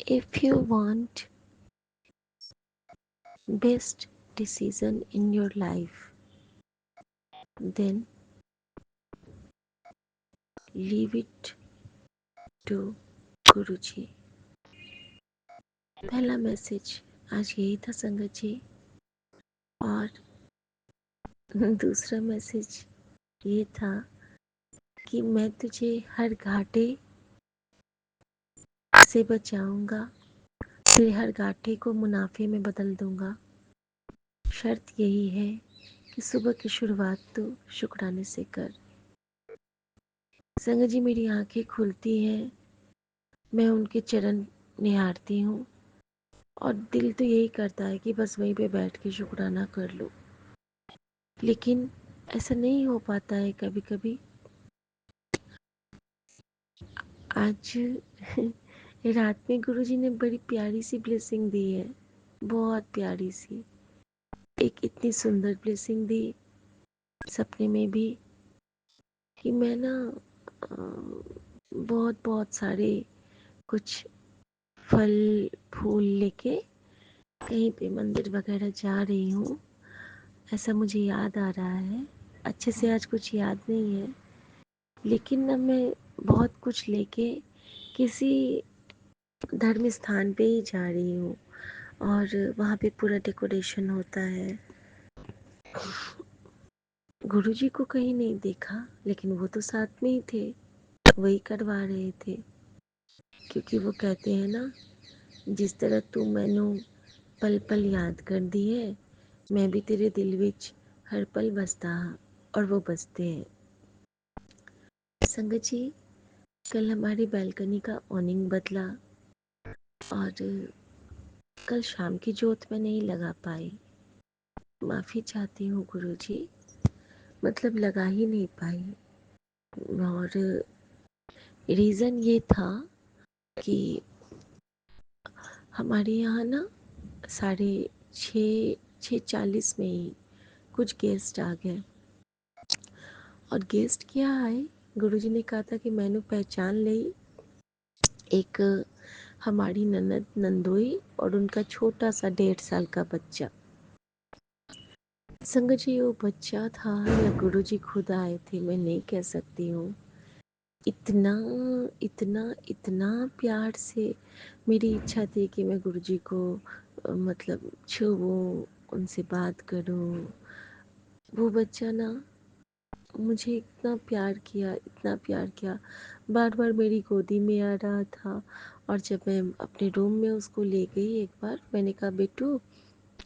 If you want best decision in your life, then leave it to गुरुजी। पहला message आज यही था संगत जी। और दूसरा मैसेज ये था कि मैं तुझे हर घाटे से बचाऊंगा, तेरे हर घाटे को मुनाफे में बदल दूंगा। शर्त यही है कि सुबह की शुरुआत तो शुक्राने से कर। संगत जी, मेरी आंखें खुलती हैं, मैं उनके चरण निहारती हूँ और दिल तो यही करता है कि बस वहीं पे बैठ के शुक्राना कर लो, लेकिन ऐसा नहीं हो पाता है कभी कभी। आज रात में गुरुजी ने बड़ी प्यारी सी ब्लेसिंग दी है, बहुत प्यारी सी। एक इतनी सुंदर ब्लेसिंग दी सपने में भी कि मैं ना बहुत बहुत सारे कुछ फल फूल लेके कहीं पे मंदिर वगैरह जा रही हूँ, ऐसा मुझे याद आ रहा है। अच्छे से आज कुछ याद नहीं है, लेकिन ना मैं बहुत कुछ लेके किसी धर्म स्थान पे ही जा रही हूँ और वहाँ पे पूरा डेकोरेशन होता है। गुरुजी को कहीं नहीं देखा, लेकिन वो तो साथ में ही थे, वही करवा रहे थे। क्योंकि वो कहते हैं ना, जिस तरह तू मैनू पल पल याद कर दी है, मैं भी तेरे दिल विच हर पल बसता हाँ, और वो बसते हैं। संगत जी, कल हमारी बैल्कनी का ऑनिंग बदला और कल शाम की जोत में नहीं लगा पाई। माफ़ी चाहती हूँ गुरुजी, मतलब लगा ही नहीं पाई। और रीज़न ये था कि हमारे यहाँ ना 6:40 में ही कुछ गेस्ट आ गए। और गेस्ट क्या आए, गुरुजी ने कहा था कि मैंने पहचान ली, एक हमारी ननद नंदोई और उनका छोटा सा 1.5 साल का बच्चा। संगत जी, वो बच्चा था या गुरुजी खुद आए थे मैं नहीं कह सकती हूँ। इतना इतना इतना प्यार से मेरी इच्छा थी कि मैं गुरुजी को मतलब छूऊं, उनसे बात करूं। वो बच्चा ना मुझे इतना प्यार किया, इतना प्यार किया, बार बार मेरी गोदी में आ रहा था। और जब मैं अपने रूम में उसको ले गई एक बार, मैंने कहा बेटू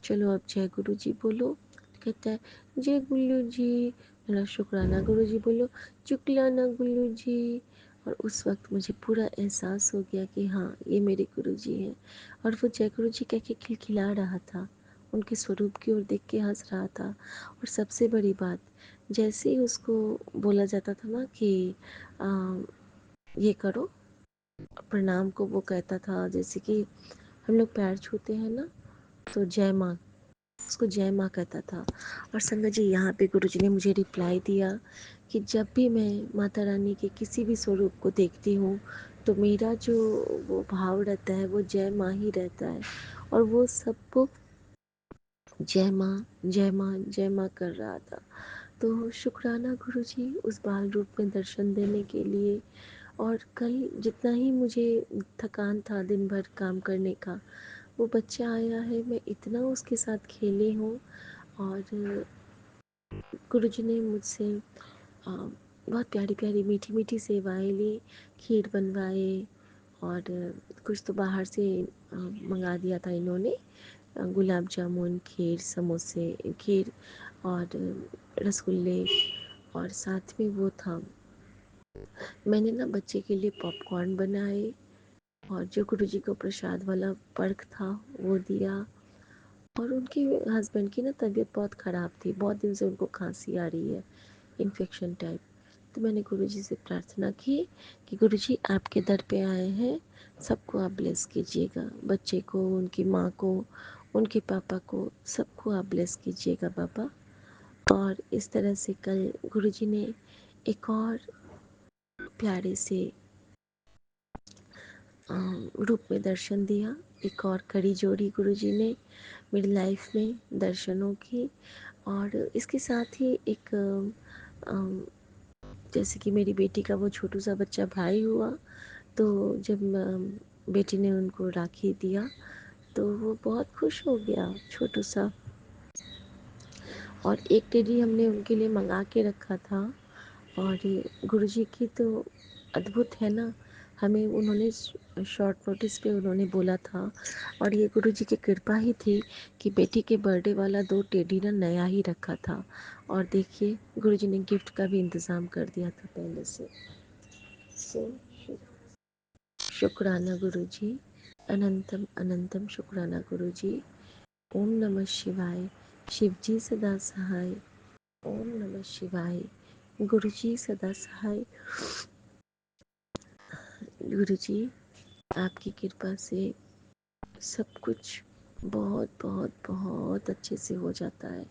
चलो अब जय गुरु जी बोलो। कहता है जय गुल्लू जी। मेरा शुक्राना गुरु जी बोलो, शुक्लाना गुल्लू जी। और उस वक्त मुझे पूरा एहसास हो गया कि हाँ ये मेरे गुरु जी हैं। और वो जय गुरु जी कह के खिलखिला रहा था, उनके स्वरूप की ओर देख के हंस रहा था। और सबसे बड़ी बात, जैसे ही उसको बोला जाता था ना कि आ, ये करो प्रणाम को, वो कहता था जैसे कि हम लोग पैर छूते हैं ना, तो जय माँ, उसको जय माँ कहता था। और संगत जी, यहाँ पे गुरुजी ने मुझे रिप्लाई दिया कि जब भी मैं माता रानी के किसी भी स्वरूप को देखती हूँ तो मेरा जो वो भाव रहता है वो जय माँ ही रहता है। और वो सबको जय माँ जय माँ जय माँ कर रहा था। तो शुक्राना गुरुजी उस बाल रूप में दर्शन देने के लिए। और कल जितना ही मुझे थकान था दिन भर काम करने का, वो बच्चा आया है, मैं इतना उसके साथ खेली हूँ। और गुरुजी ने मुझसे बहुत प्यारी प्यारी मीठी मीठी सेवाएं ली, खीर बनवाए और कुछ तो बाहर से मंगा दिया था इन्होंने, गुलाब जामुन, खीर, समोसे, खीर और रसगुल्ले। और साथ में वो था, मैंने ना बच्चे के लिए पॉपकॉर्न बनाए और जो गुरुजी को प्रसाद वाला पर्क था वो दिया। और उनके हस्बैंड की ना तबीयत बहुत ख़राब थी, बहुत दिन से उनको खांसी आ रही है, इन्फेक्शन टाइप। तो मैंने गुरुजी से प्रार्थना की कि गुरुजी आपके दर पे आए हैं, सबको आप ब्लेस कीजिएगा, बच्चे को, उनकी माँ को, उनके पापा को, सबको आप ब्लेस कीजिएगा बाबा। और इस तरह से कल गुरुजी ने एक और प्यारे से रूप में दर्शन दिया। एक और कड़ी जोड़ी गुरुजी ने मेरी लाइफ में दर्शनों की। और इसके साथ ही एक जैसे कि मेरी बेटी का वो छोटू सा बच्चा भाई हुआ, तो जब बेटी ने उनको राखी दिया तो वो बहुत खुश हो गया, छोटू सा। और एक टेडी हमने उनके लिए मंगा के रखा था। और गुरुजी की तो अद्भुत है ना, हमें उन्होंने शॉर्ट नोटिस पे उन्होंने बोला था। और ये गुरुजी की कृपा ही थी कि बेटी के बर्थडे वाला 2 टेडी ना नया ही रखा था। और देखिए गुरुजी ने गिफ्ट का भी इंतज़ाम कर दिया था पहले से। सो शुक्राना गुरुजी, अनंतम अनंतम शुक्राना गुरुजी। ओम नमः शिवाय। शिवजी सदा सहाय। ओम नमः शिवाय। गुरुजी सदा सहाय। गुरुजी आपकी कृपा से सब कुछ बहुत बहुत बहुत अच्छे से हो जाता है,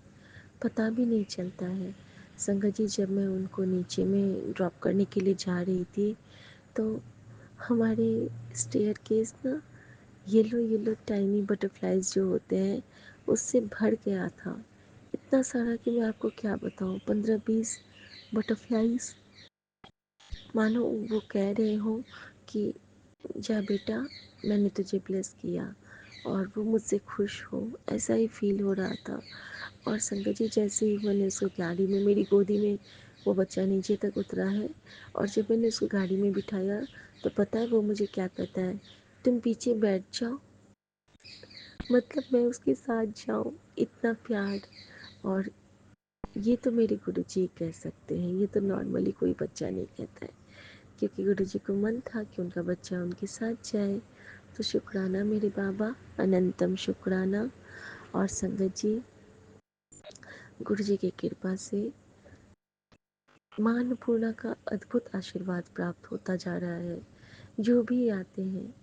पता भी नहीं चलता है। संगत जी, जब मैं उनको नीचे में ड्रॉप करने के लिए जा रही थी तो हमारे स्टेयर केस ना येलो येलो टाइनी बटरफ्लाइज जो होते हैं उससे भर गया था। इतना सारा कि मैं आपको क्या बताऊँ, 15-20 बटरफ्लाइज, मानो वो कह रहे हो कि जा बेटा, मैंने तुझे ब्लेस किया और वो मुझसे खुश हो, ऐसा ही फील हो रहा था। और संगत जी, जैसे ही मैंने उसको गाड़ी में, मेरी गोदी में वो बच्चा नीचे तक उतरा है, और जब मैंने उसको गाड़ी में बिठाया तो पता है वो मुझे क्या कहता है, तुम पीछे बैठ जाओ, मतलब मैं उसके साथ जाऊँ, इतना प्यार। और ये तो मेरे गुरुजी कह सकते हैं, ये तो नॉर्मली कोई बच्चा नहीं कहता है, क्योंकि गुरुजी को मन था कि उनका बच्चा उनके साथ जाए। तो शुक्राना मेरे बाबा, अनंतम शुक्राना। और संगत जी, गुरुजी की कृपा से माँ अन्नपूर्णा का अद्भुत आशीर्वाद प्राप्त होता जा रहा है। जो भी आते हैं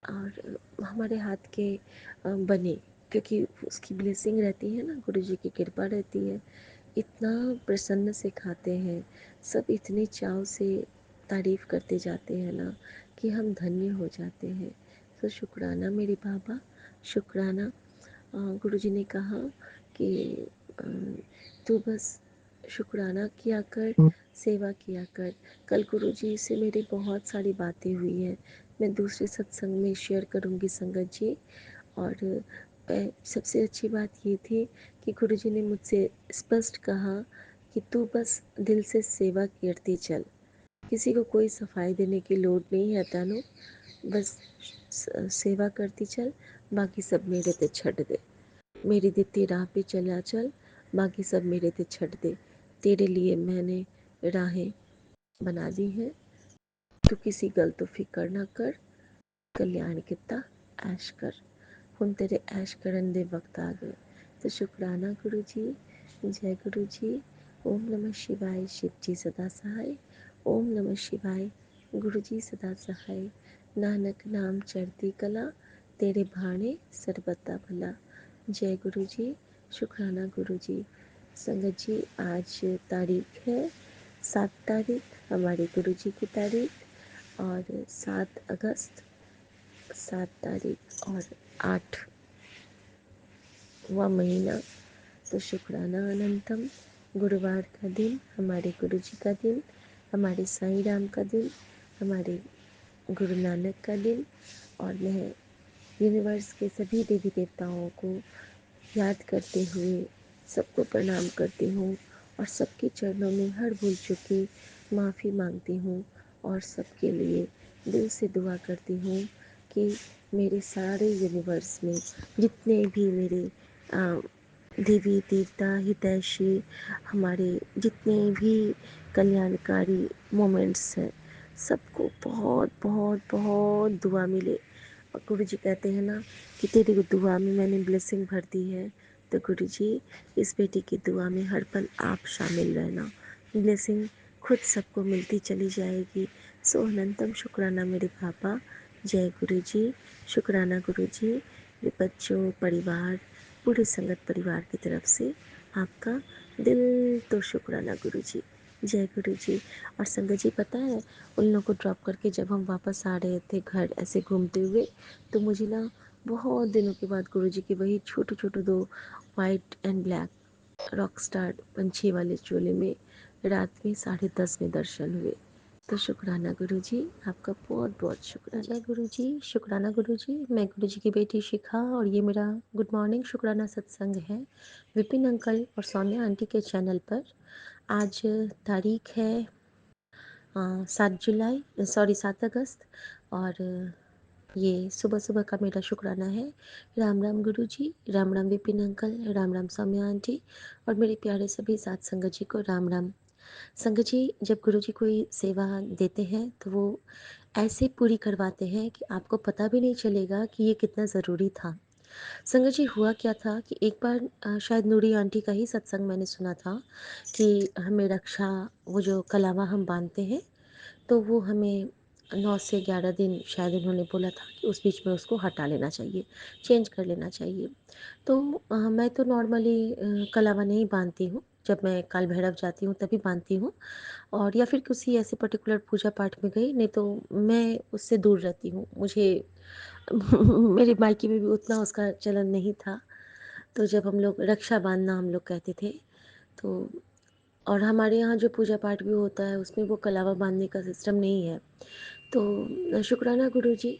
और हमारे हाथ के बने, क्योंकि उसकी ब्लेसिंग रहती है ना, गुरुजी की कृपा रहती है, इतना प्रसन्न से खाते हैं सब, इतने चाव से तारीफ़ करते जाते हैं ना कि हम धन्य हो जाते हैं। तो शुक्राना मेरे बाबा, शुक्राना। गुरुजी ने कहा कि अ, तू बस शुक्राना किया कर, सेवा किया कर। कल गुरुजी से मेरी बहुत सारी बातें हुई हैं, मैं दूसरे सत्संग में शेयर करूँगी संगत जी। और सबसे अच्छी बात ये थी कि गुरुजी ने मुझसे स्पष्ट कहा कि तू बस दिल से सेवा करती चल, किसी को कोई सफाई देने की लोड़ नहीं है तानु, बस सेवा करती चल, बाकी सब मेरे पे छੱਡ दे, मेरी दित्ती राह पे चला चल, बाकी सब मेरे पे छੱਡ दे, तेरे लिए मैंने राहें बना दी हैं, तू किसी गल तो फिक्र ना कर, कल्याण किता ऐश कर। ਹੁਣ तेरे ऐश करन दे वक्त आ गए। तो शुक्राना गुरु जी, जय गुरु जी। ओम नमः शिवाय। शिव जी सदा सहाय। ओम नमः शिवाय। गुरु जी सदा सहाय। नानक नाम चढ़ती कला, तेरे भाणे सर्वदा भला। जय गुरु जी। शुक्राना गुरु जी। संगत जी, आज तारीख है 7 तारीख, हमारे गुरु जी की तारीख, और 7 अगस्त, 7 तारीख और 8वां महीना। तो शुक्राना अनंतम, गुरुवार का दिन, हमारे गुरु जी का दिन, हमारे साईं राम का दिन, हमारे गुरु नानक का दिन। और मैं यूनिवर्स के सभी देवी देवताओं को याद करते हुए सबको प्रणाम करती हूँ और सबके चरणों में हर भूल चुकी माफ़ी मांगती हूँ। और सबके लिए दिल से दुआ करती हूँ कि मेरे सारे यूनिवर्स में जितने भी मेरे देवी देवता हितैषी, हमारे जितने भी कल्याणकारी मोमेंट्स हैं, सबको बहुत बहुत बहुत दुआ मिले। और गुरु जी कहते हैं ना कि तेरी दुआ में मैंने ब्लेसिंग भर दी है, तो गुरु जी इस बेटी की दुआ में हर पल आप शामिल रहना, ब्लेसिंग खुद सबको मिलती चली जाएगी। सो अनंतम शुक्राना मेरे पापा। जय गुरु जी। शुक्राना गुरु जी। मेरे बच्चों, परिवार, पूरे संगत परिवार की तरफ से आपका दिल तो शुक्राना गुरु जी। जय गुरु जी। और संगत जी पता है, उन लोगों को ड्रॉप करके जब हम वापस आ रहे थे घर ऐसे घूमते हुए, तो मुझे ना बहुत दिनों के बाद गुरु जी की वही छोटे छोटे दो white and black rock star पंछी वाले चोले में रात में 10:30 में दर्शन हुए। तो शुक्राना गुरु जी, आपका बहुत बहुत शुक्राना। जय गुरु जी, शुक्राना गुरु जी। मैं गुरु जी की बेटी शिखा और ये मेरा गुड मॉर्निंग शुक्राना सत्संग है विपिन अंकल और सौम्या आंटी के चैनल पर। आज तारीख है 7 अगस्त और ये सुबह सुबह का मेरा शुक्राना है। राम राम गुरु जी, राम राम विपिन अंकल, राम राम सौम्या आंटी और मेरे प्यारे सभी साथ संगत जी को राम राम। संगत जी, जब गुरु जी कोई सेवा देते हैं तो वो ऐसे पूरी करवाते हैं कि आपको पता भी नहीं चलेगा कि ये कितना ज़रूरी था। संगत जी, हुआ क्या था कि एक बार शायद नूरी आंटी का ही सत्संग मैंने सुना था कि हमें रक्षा, वो जो कलावा हम बांधते हैं, तो वो हमें 9 से 11 दिन शायद उन्होंने बोला था कि उस बीच में उसको हटा लेना चाहिए, चेंज कर लेना चाहिए। तो मैं तो नॉर्मली कलावा नहीं बांधती हूँ, जब मैं काल भैरव जाती हूँ तभी बांधती हूँ, और या फिर किसी ऐसे पर्टिकुलर पूजा पाठ में गई, नहीं तो मैं उससे दूर रहती हूँ। मुझे मेरे मायके में भी उतना उसका चलन नहीं था। तो जब हम लोग रक्षा बांधना हम लोग कहते थे, तो और हमारे यहाँ जो पूजा पाठ भी होता है उसमें वो कलावा बांधने का सिस्टम नहीं है। तो शुक्राना गुरु जी।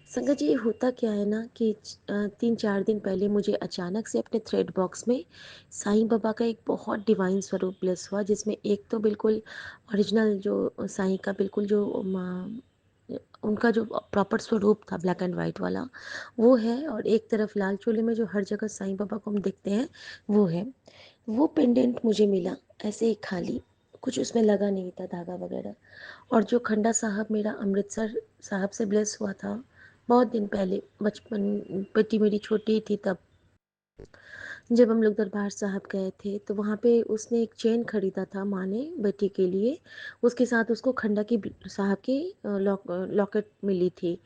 संगत जी, होता क्या है ना कि 3-4 दिन पहले मुझे अचानक से अपने थ्रेड बॉक्स में साईं बाबा का एक बहुत डिवाइन स्वरूप ब्लेस हुआ, जिसमें एक तो बिल्कुल ओरिजिनल जो साईं का बिल्कुल जो उनका जो प्रॉपर स्वरूप था ब्लैक एंड वाइट वाला वो है, और एक तरफ लाल चोले में जो हर जगह साईं बाबा को हम देखते हैं वो है। वो पेंडेंट मुझे मिला ऐसे ही खाली, कुछ उसमें लगा नहीं था धागा वगैरह। और जो खंडा साहब मेरा अमृतसर साहब से ब्लेस हुआ था बहुत दिन पहले, बचपन, बेटी मेरी छोटी थी तब, जब हम लोग दरबार साहब गए थे, तो वहाँ पे उसने एक चेन खरीदा था माँ ने बेटी के लिए। उसके साथ उसको खंडा की साहब की लॉकेट मिली थी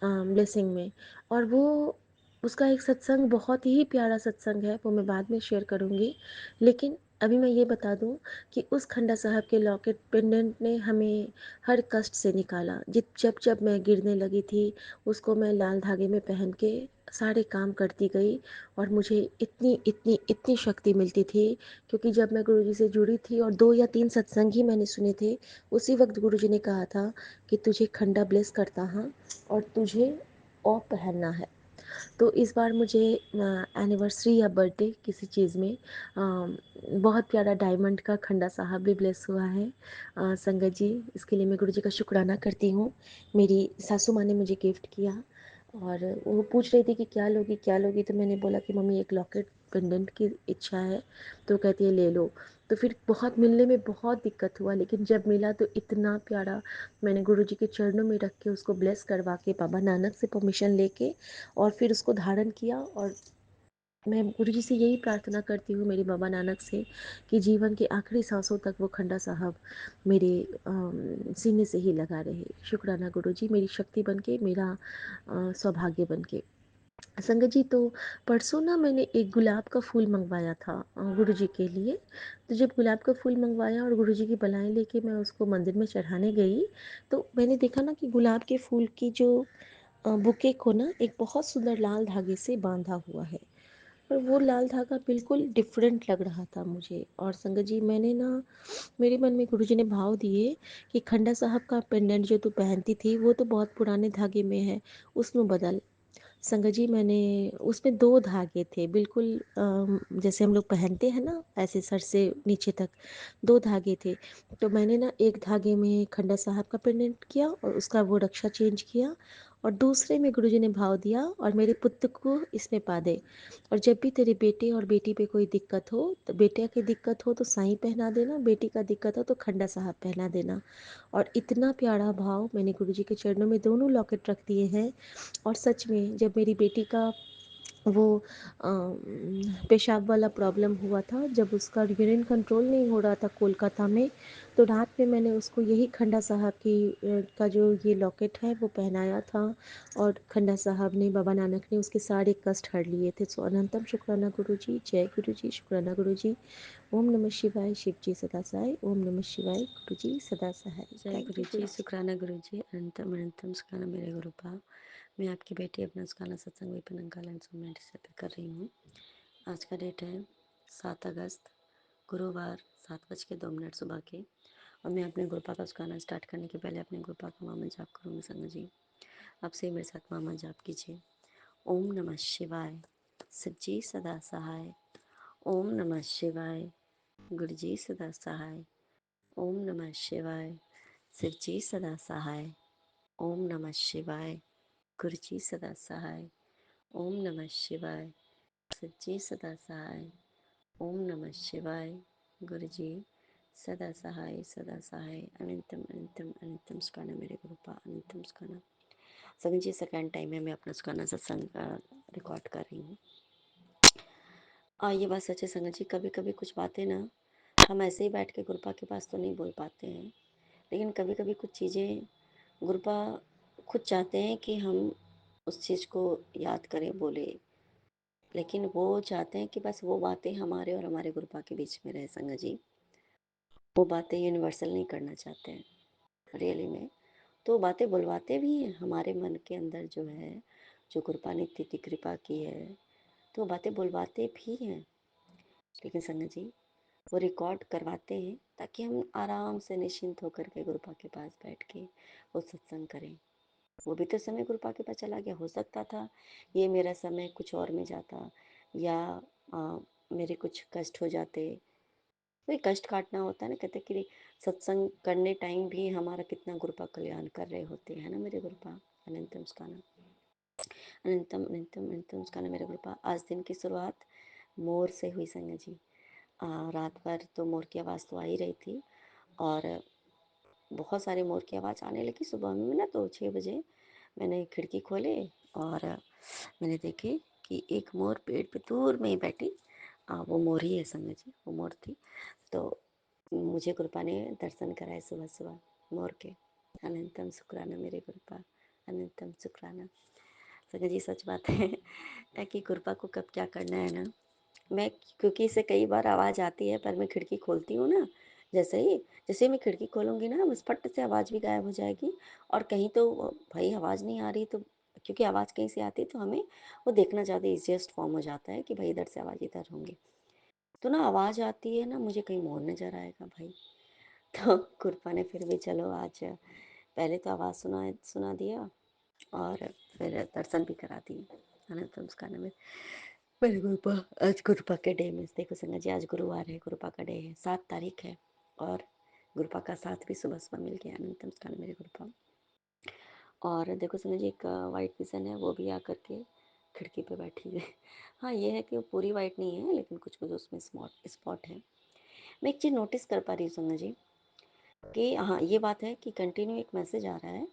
ब्लेसिंग में। और वो उसका एक सत्संग बहुत ही प्यारा सत्संग है, वो मैं बाद में शेयर करूँगी। लेकिन अभी मैं ये बता दूँ कि उस खंडा साहब के लॉकेट पेंडेंट ने हमें हर कष्ट से निकाला। जब जब मैं गिरने लगी थी, उसको मैं लाल धागे में पहन के सारे काम करती गई, और मुझे इतनी इतनी इतनी शक्ति मिलती थी, क्योंकि जब मैं गुरुजी से जुड़ी थी और 2 या 3 सत्संग ही मैंने सुने थे, उसी वक्त गुरुजी ने कहा था कि तुझे खंडा ब्लेस करता हाँ, और तुझे और पहनना है। तो इस बार मुझे एनिवर्सरी या बर्थडे किसी चीज़ में बहुत प्यारा डायमंड का खंडा साहब भी ब्लेस हुआ है। संगत जी, इसके लिए मैं गुरु जी का शुक्राना करती हूँ। मेरी सासू माँ ने मुझे गिफ्ट किया, और वो पूछ रही थी कि क्या लोगी क्या लोगी, तो मैंने बोला कि मम्मी एक लॉकेट पेंडेंट की इच्छा है। तो कहती है ले लो। तो फिर बहुत मिलने में बहुत दिक्कत हुआ, लेकिन जब मिला तो इतना प्यारा। मैंने गुरु जी के चरणों में रख के उसको ब्लेस करवा के बाबा नानक से परमिशन लेके और फिर उसको धारण किया। और मैं गुरु जी से यही प्रार्थना करती हूँ, मेरे बाबा नानक से, कि जीवन के आखिरी सांसों तक वो खंडा साहब मेरे सीने से ही लगा रहे। शुक्राना गुरु जी, मेरी शक्ति बन के, मेरा सौभाग्य बन के। संगत जी, तो परसों ना मैंने एक गुलाब का फूल मंगवाया था गुरु जी के लिए। तो जब गुलाब का फूल मंगवाया और गुरु जी की बलाएँ लेके मैं उसको मंदिर में चढ़ाने गई, तो मैंने देखा ना कि गुलाब के फूल की जो बुके को ना एक बहुत सुंदर लाल धागे से बांधा हुआ है, और वो लाल धागा बिल्कुल डिफरेंट लग रहा था मुझे। और संगत जी, मैंने ना, मेरे मन में गुरुजी ने भाव दिए कि खंडा साहब का पेंडेंट जो तू पहनती थी वो तो बहुत पुराने धागे में है, उसमें बदल। संगत जी, मैंने उसमें 2 धागे थे बिल्कुल जैसे हम लोग पहनते हैं ना ऐसे सर से नीचे तक 2 धागे थे। तो मैंने ना एक धागे में खंडा साहब का पेंडेंट किया और उसका वो रक्षा चेंज किया, और दूसरे में गुरुजी ने भाव दिया और मेरे पुत्र को इसमें पा दे। और जब भी तेरे बेटे और बेटी पे कोई दिक्कत हो, तो बेटे की दिक्कत हो तो साईं पहना देना, बेटी का दिक्कत हो तो खंडा साहब पहना देना। और इतना प्यारा भाव, मैंने गुरुजी के चरणों में दोनों लॉकेट रख दिए हैं। और सच में जब मेरी बेटी का वो पेशाब वाला प्रॉब्लम हुआ था, जब उसका यूरिन कंट्रोल नहीं हो रहा था कोलकाता में, तो रात में मैंने उसको यही खंडा साहब की का जो ये लॉकेट है वो पहनाया था, और खंडा साहब ने, बाबा नानक ने उसके सारे कष्ट हर लिए थे। सो अनंतम शुक्राना गुरु जी, जय गुरु जी, शुक्राना गुरु जी। ओम नमः शिवाय, शिव जी सदा सहाय। ओम नमः शिवाय, गुरु जी सदा सहाय। जय थैंक गुरु यू जी, गुरु जी। शुक्राना गुरु जी, अनंतम अनंतम शुक्राना मेरे गुरुपा। मैं आपकी बेटी अपना शुक्राना सत्संग विपिन अंकल एंड सोमेंट से कर रही हूँ। आज का डेट है 7 अगस्त, गुरुवार, 7:02 सुबह के। और मैं अपने गुरुपा का शुक्राना स्टार्ट करने के पहले अपने गुरुपा का मामा जाप करूँगी संग जी। आप से मेरे साथ मामा जाप कीजिए। ओम नमः शिवाय, शिव जी सदा सहाय। ओम नमः शिवाय, गुरु जी सदा सहाय। ओम नमः शिवाय, शिव जी सदा सहाय। ओम नमः शिवाय, गुरु जी सदा सहाय। ओम नमः शिवाय, शिव जी सदा सहाय। ओम नमः शिवाय, गुरु जी सदा सहाय सदा सहाय। अनंतम अनंतम अनंतम सुखाना मेरे गुरुपा, अनंतम सुखाना। सभी जी सेकेंड टाइम है मैं अपना सुखाना सत्संग रिकॉर्ड कर रही हूँ। ये बात सच है संगत जी, कभी कभी कुछ बातें ना हम ऐसे ही बैठ के गुरुपा के पास तो नहीं बोल पाते हैं, लेकिन कभी कभी कुछ चीज़ें गुरुपा खुद चाहते हैं कि हम उस चीज़ को याद करें, बोले, लेकिन वो चाहते हैं कि बस वो बातें हमारे और हमारे गुरुपा के बीच में रहे संगत जी। वो बातें यूनिवर्सल नहीं करना चाहते हैं रियली में। तो बातें बुलवाते भी हैं हमारे मन के अंदर जो है, जो गुरुपा ने इतनी कृपा की है, तो बातें बुलवाते भी हैं। लेकिन संगत जी, वो रिकॉर्ड करवाते हैं ताकि हम आराम से निश्चिंत होकर के गुरुपा के पास बैठ के वो सत्संग करें। वो भी तो समय गुरुपा के पास चला गया, हो सकता था ये मेरा समय कुछ और में जाता, या आ, मेरे कुछ कष्ट हो जाते। वही कष्ट काटना होता है ना, कहते कि सत्संग करने टाइम भी हमारा कितना गुरुपा कल्याण कर रहे होते हैं ना मेरे गुरुपा। अनंतम उसका अनंतम अनंतम अनंतम उसका मेरे गुरुपा। आज दिन की शुरुआत मोर से हुई संगत जी। रात भर तो मोर की आवाज़ तो आ ही रही थी, और बहुत सारे मोर की आवाज़ आने लगी सुबह में ना। तो 6 बजे मैंने खिड़की खोले और मैंने देखे कि एक मोर पेड़ पे दूर में ही बैठी। वो मोर ही है संगत जी, वो मोर थी। तो मुझे कृपा ने दर्शन कराए सुबह सुबह मोर के। अनंतम शुक्राना मेरे कृपा, अनंतम शुक्राना। संगत जी सच बात है कि कृपा को कब क्या करना है ना, मैं, क्योंकि इसे कई बार आवाज़ आती है पर मैं खिड़की खोलती हूँ ना, जैसे ही मैं खिड़की खोलूँगी ना, बस फट से आवाज़ भी गायब हो जाएगी। और कहीं तो भाई आवाज़ नहीं आ रही, तो क्योंकि आवाज़ कहीं से आती है तो हमें वो देखना ज़्यादा ईजिएस्ट फॉर्म हो जाता है कि भाई इधर से आवाज़ इधर होंगी। तो ना आवाज़ आती है ना, मुझे कहीं मोर नज़र आएगा भाई। तो कृपा ने फिर भी चलो आज पहले तो आवाज़ सुना दिया और फिर दर्शन भी करा दिए। अनंतम उसका नाम है मेरे गुरुपा। आज गुरुपा के डे में देखो संगत जी, आज गुरुवार है, गुरुपा का डे है, 7 तारीख है, और गुरुपा का साथ भी सुबह सुबह मिल गया। अनंतम उसका नाम मेरे गुरुपा। और देखो संगत जी, एक वाइट पिजन है, वो भी आकर के खिड़की पे बैठी है। हाँ ये है कि वो पूरी वाइट नहीं है, लेकिन कुछ कुछ उसमें स्पॉट है। मैं एक चीज़ नोटिस कर पा रही हूँ संगत जी, कि हाँ ये बात है कि कंटिन्यू एक मैसेज आ रहा है,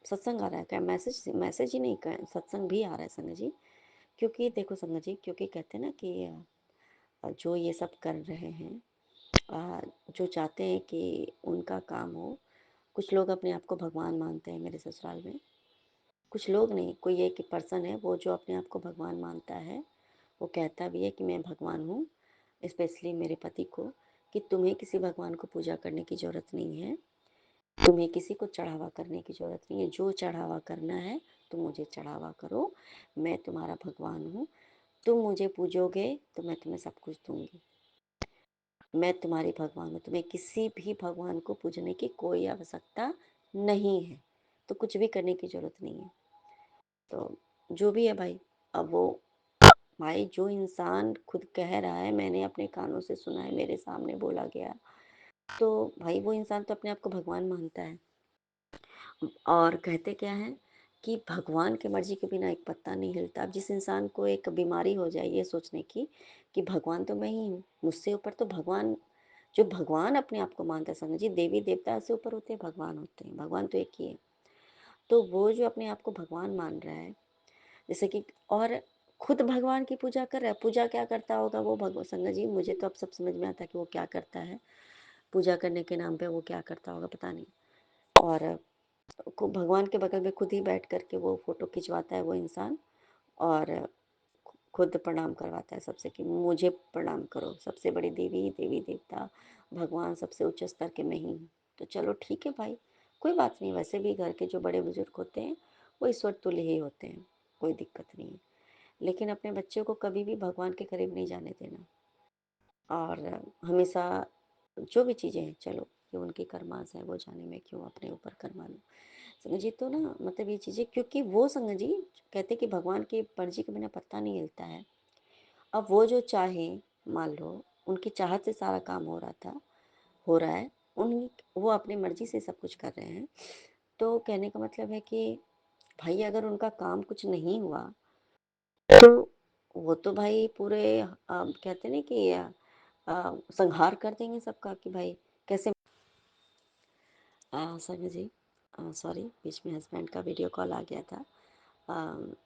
सत्संग आ रहा है, क्या मैसेज मैसेज ही नहीं, सत्संग भी आ रहा है संगत जी। क्योंकि देखो संगत जी, क्योंकि कहते हैं ना कि जो ये सब कर रहे हैं, जो चाहते हैं कि उनका काम हो, कुछ लोग अपने आप को भगवान मानते हैं मेरे ससुराल में। कुछ लोग नहीं, कोई एक पर्सन है वो जो अपने आप को भगवान मानता है, वो कहता भी है कि मैं भगवान हूँ। स्पेशली मेरे पति को, कि तुम्हें किसी भगवान को पूजा करने की ज़रूरत नहीं है, तुम्हें किसी को चढ़ावा करने की ज़रूरत नहीं है। जो चढ़ावा करना है तुम मुझे चढ़ावा करो, मैं तुम्हारा भगवान हूँ। तुम मुझे पूजोगे तो मैं तुम्हें सब कुछ दूंगी। मैं तुम्हारी भगवान हूँ, तुम्हें किसी भी भगवान को पूजने की कोई आवश्यकता नहीं है, तो कुछ भी करने की ज़रूरत नहीं है। तो जो भी है भाई, अब वो भाई जो इंसान खुद कह रहा है, मैंने अपने कानों से सुना है, मेरे सामने बोला गया, तो भाई वो इंसान तो अपने आप को भगवान मानता है। और कहते क्या है कि भगवान की मर्जी के बिना एक पत्ता नहीं हिलता। अब जिस इंसान को एक बीमारी हो जाए ये सोचने की कि भगवान तो मैं ही हूँ, मुझसे ऊपर तो भगवान, जो भगवान अपने आप को मानता है संगत जी, देवी देवता से ऊपर होते हैं, भगवान होते हैं, भगवान तो एक ही है। तो वो जो अपने आप को भगवान मान रहा है, जैसे कि, और खुद भगवान की पूजा कर रहा है, पूजा क्या करता होगा वो भगवान, संगत जी मुझे तो अब सब समझ में आता है कि वो क्या करता है, पूजा करने के नाम पे वो क्या करता होगा पता नहीं। और भगवान के बगल में खुद ही बैठ करके वो फोटो खिंचवाता है वो इंसान, और खुद प्रणाम करवाता है सबसे कि मुझे प्रणाम करो, सबसे बड़ी देवी, देवी-देवता, भगवान सबसे उच्च स्तर के मैं ही हूँ। तो चलो ठीक है भाई, कोई बात नहीं, वैसे भी घर के जो बड़े-बुजुर्ग होते हैं, वो ईश्वर तुल्य ही होते हैं, कोई दिक्कत नहीं है। लेकिन अपने बच्चों को कभी भी भगवान के करीब नहीं जाने देना और हमेशा जो भी चीज़ें हैं, चलो ये उनकी कर्मास है, वो जाने मैं क्यों अपने ऊपर कर्मा लूँ। संगत जी तो ना मतलब ये चीज़ें क्योंकि वो संगत जी कहते हैं कि भगवान की मर्जी के बिना पत्ता नहीं हिलता है। अब वो जो चाहें मान लो उनकी चाहत से सारा काम हो रहा है, उन वो अपनी मर्जी से सब कुछ कर रहे हैं। तो कहने का मतलब है कि भाई अगर उनका काम कुछ नहीं हुआ, तो वो तो भाई पूरे कहते हैं ना कि संहार कर देंगे सबका कि भाई कैसे संगत जी सॉरी बीच में हस्बैंड का वीडियो कॉल आ गया था।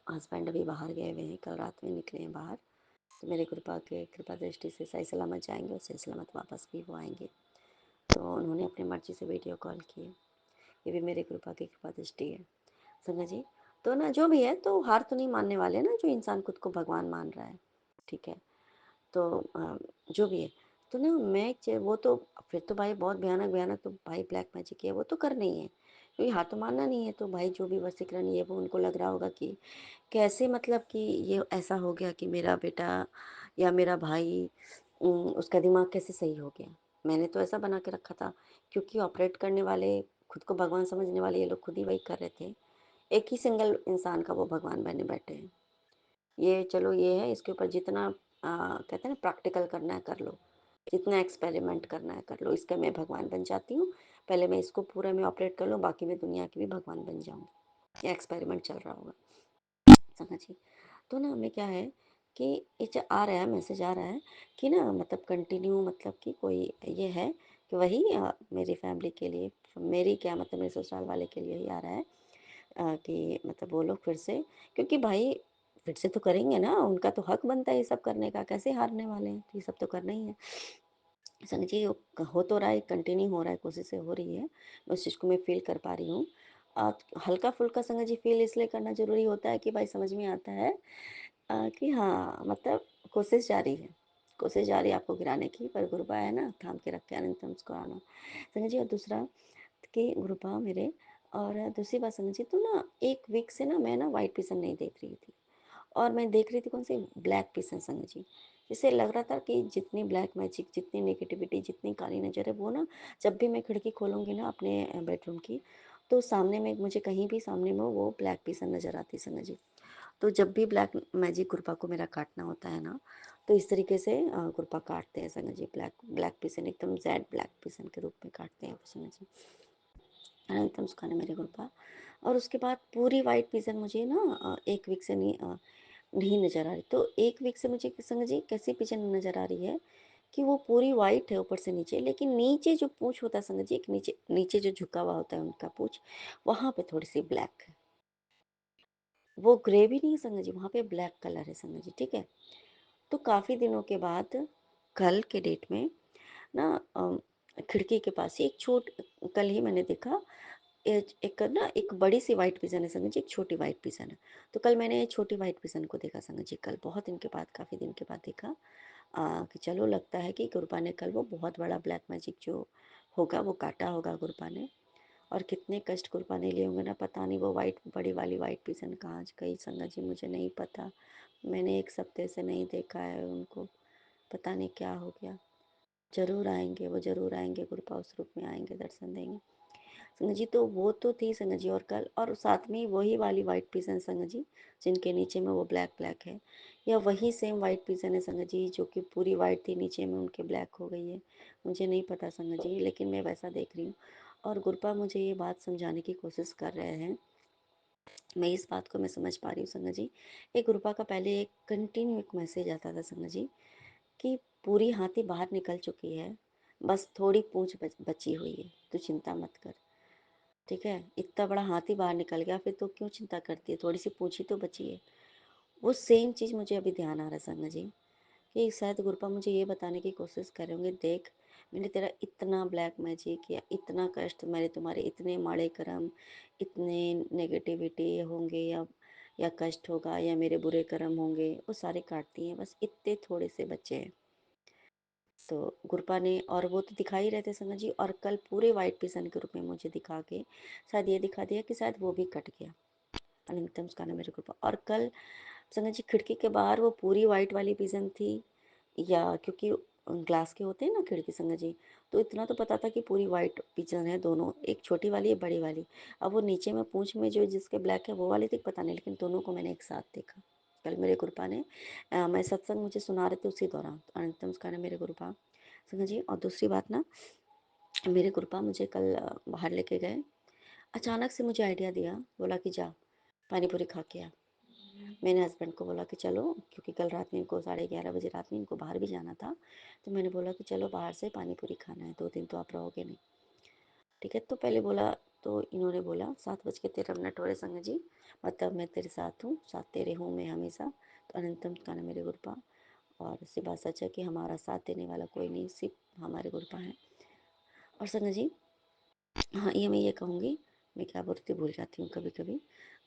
हस्बैंड अभी बाहर गए हुए हैं, कल रात में निकले हैं बाहर। तो मेरे कृपा दृष्टि से सही सलामत जाएंगे और सही सलामत वापस भी वो आएंगे। तो उन्होंने अपनी मर्जी से वीडियो कॉल की है। ये भी मेरे कृपा दृष्टि है संगत जी। तो ना जो भी है तो हार तो नहीं मानने वाले ना जो इंसान खुद को भगवान मान रहा है। ठीक है तो जो भी है तो ना वो तो फिर तो भाई बहुत भयानक भयानक तो भाई ब्लैक मैजिक है वो तो करना ही है क्योंकि हाथ तो मानना नहीं है। तो भाई जो भी वशीकरण ये वो उनको लग रहा होगा कि कैसे मतलब कि ये ऐसा हो गया कि मेरा बेटा या मेरा भाई उसका दिमाग कैसे सही हो गया। मैंने तो ऐसा बना के रखा था क्योंकि ऑपरेट करने वाले खुद को भगवान समझने वाले ये लोग खुद ही वही कर रहे थे। एक ही सिंगल इंसान का वो भगवान बने बैठे हैं। ये चलो ये है इसके ऊपर जितना कहते हैं ना प्रैक्टिकल करना है कर लो, जितना एक्सपेरिमेंट करना है कर लो, इसका मैं भगवान बन जाती हूँ। पहले मैं इसको पूरा में ऑपरेट कर लूँ, बाकी मैं दुनिया की भी भगवान बन जाऊँगी। ये एक्सपेरिमेंट चल रहा होगा समझिए। तो ना हमें क्या है कि ये आ रहा है मैसेज आ रहा है कि ना मतलब कंटिन्यू मतलब कि कोई ये है कि वही मेरी फैमिली के लिए मेरी क्या मतलब मेरे ससुराल वाले के लिए ही आ रहा है कि मतलब वो लोग फिर से क्योंकि भाई फिर से तो करेंगे ना उनका तो हक बनता है ये सब करने का कैसे हारने वाले हैं तो ये सब तो करना ही है। संग जी हो तो रहा है कंटिन्यू हो रहा है कोशिशें हो रही है मैं उस चीज़ को मैं फील कर पा रही हूँ। हल्का फुल्का संग जी फील इसलिए करना ज़रूरी होता है कि भाई समझ में आता है कि हाँ मतलब कोशिश जारी है। कोशिश जारी है आपको गिराने की पर गुरुबा है ना थाम के रख के अनंतम उसको आना संग जी। और दूसरा कि गुरुबा मेरे और दूसरी बात समझिए तो ना एक वीक से ना मैं ना वाइट पिसन नहीं देख रही थी और मैं देख रही थी कौन सी ब्लैक पिसन संग जी। जिससे लग रहा था कि जितनी ब्लैक मैजिक जितनी नेगेटिविटी जितनी काली नज़र है वो ना जब भी मैं खिड़की खोलूँगी ना अपने बेडरूम की तो सामने में मुझे कहीं भी सामने में वो ब्लैक पिसन नज़र आती संग जी। तो जब भी ब्लैक मैजिक गुरपा को मेरा काटना होता है ना तो इस तरीके से गुरपा काटते हैं संग जी। ब्लैक ब्लैक पिसन एकदम जेड ब्लैक पिसन के रूप में काटते हैं संग जी। एकदम सुखाने मेरे गुरपा और उसके बाद पूरी वाइट पिसन मुझे ना एक वीक से नहीं नज़र आ रही। तो एक वीक से मुझे संग जी कैसी पिजन नज़र आ रही है कि वो पूरी वाइट है ऊपर से नीचे लेकिन नीचे जो पूँछ होता है संग जी एक नीचे नीचे जो झुका हुआ होता है उनका पूँछ वहाँ पे थोड़ी सी ब्लैक है। वो ग्रे भी नहीं है संग जी वहाँ पे ब्लैक कलर है संग जी। ठीक है तो काफ़ी दिनों के बाद कल के डेट में ना खिड़की के पास ही एक छोट कल ही मैंने देखा एक ना एक बड़ी सी वाइट पिजन है संग जी एक छोटी वाइट पिजन है। तो कल मैंने छोटी वाइट पिजन को देखा संग जी कल बहुत दिन के बाद काफ़ी दिन के बाद देखा कि चलो लगता है कि गुरबा ने कल वो बहुत बड़ा ब्लैक मैजिक जो होगा वो काटा होगा गुरबा ने। और कितने कष्ट गुरबा ने लिए होंगे ना पता नहीं वो वाइट बड़ी वाली वाइट पिजन कहाँ गई संगत जी मुझे नहीं पता। मैंने एक सप्ते से नहीं देखा है उनको पता नहीं क्या हो गया। ज़रूर आएंगे वो ज़रूर आएंगे गुरबा उस रूप में आएंगे दर्शन देंगे संग जी। तो वो तो थी संग जी और कल और साथ में वही वाली वाइट पिजन संग जी जिनके नीचे में वो ब्लैक ब्लैक है या वही सेम वाइट पिजन है संग जी जो कि पूरी वाइट थी नीचे में उनके ब्लैक हो गई है। मुझे नहीं पता संग जी लेकिन मैं वैसा देख रही हूँ और गुरपा मुझे ये बात समझाने की कोशिश कर रहे हैं। मैं इस बात को मैं समझ पा रही हूँ संग जी। एक गुरपा का पहले एक कंटिन्यू एक मैसेज आता था संग जी कि पूरी हाथी बाहर निकल चुकी है बस थोड़ी पूंछ बची हुई है तो चिंता मत कर। ठीक है इतना बड़ा हाथी बाहर निकल गया फिर तो क्यों चिंता करती है थोड़ी सी पूछी तो बची है। वो सेम चीज़ मुझे अभी ध्यान आ रहा है संग जी कि शायद गुरपा मुझे ये बताने की कोशिश कर रहे होंगे देख मैंने तेरा इतना ब्लैक मैजिक या इतना कष्ट मेरे तुम्हारे इतने माड़े कर्म इतने नेगेटिविटी होंगे या या कष्ट होगा या मेरे बुरे कर्म होंगे, वो सारे काटती हैं। बस इतने थोड़े से बच्चे हैं। तो गुरपा ने, और वो तो दिखा ही रहे थे संगत जी, और कल पूरे वाइट पिसन के रूप में मुझे दिखा के शायद ये दिखा दिया कि शायद वो भी कट गया। अनंतम उसका नाम मेरे गुरपा। और कल संगत जी खिड़की के बाहर वो पूरी वाइट वाली पिजन थी, या क्योंकि ग्लास के होते हैं ना खिड़की संगत जी, तो इतना तो पता था कि पूरी वाइट पिजन है दोनों, एक छोटी वाली है बड़ी वाली। अब वो नीचे में पूंछ में जो जिसके ब्लैक है वो वाली थी पता नहीं, लेकिन दोनों को मैंने एक साथ देखा कल मेरे गुरुपा ने। मैं सत्संग मुझे सुना रहे थे उसी दौरान। तो अनंतम उसका नाम मेरे गुरुपा संगत जी। और दूसरी बात ना, मेरे गुरुपा मुझे कल बाहर लेके गए। अचानक से मुझे आइडिया दिया, बोला कि जा पानी पूरी खा के आ। मैंने हस्बैंड को बोला कि चलो, क्योंकि कल रात में इनको 11:30 बजे रात में इनको बाहर भी जाना था, तो मैंने बोला कि चलो बाहर से पानी पूरी खाना है, 2 दिन तो आप रहोगे नहीं, ठीक है। तो पहले बोला, तो इन्होंने बोला 7:13 हो रहे संगत जी, मतलब मैं तेरे साथ हूँ, साथ तेरे हूँ मैं हमेशा। तो अनंतम का नाम मेरे गुरुपा। और सी बात सच है कि हमारा साथ देने वाला कोई नहीं, सिर्फ हमारे गुरुपा हैं। और संगत जी, हाँ, ये मैं ये कहूँगी, मैं क्या बोलती भूल जाती हूँ कभी कभी।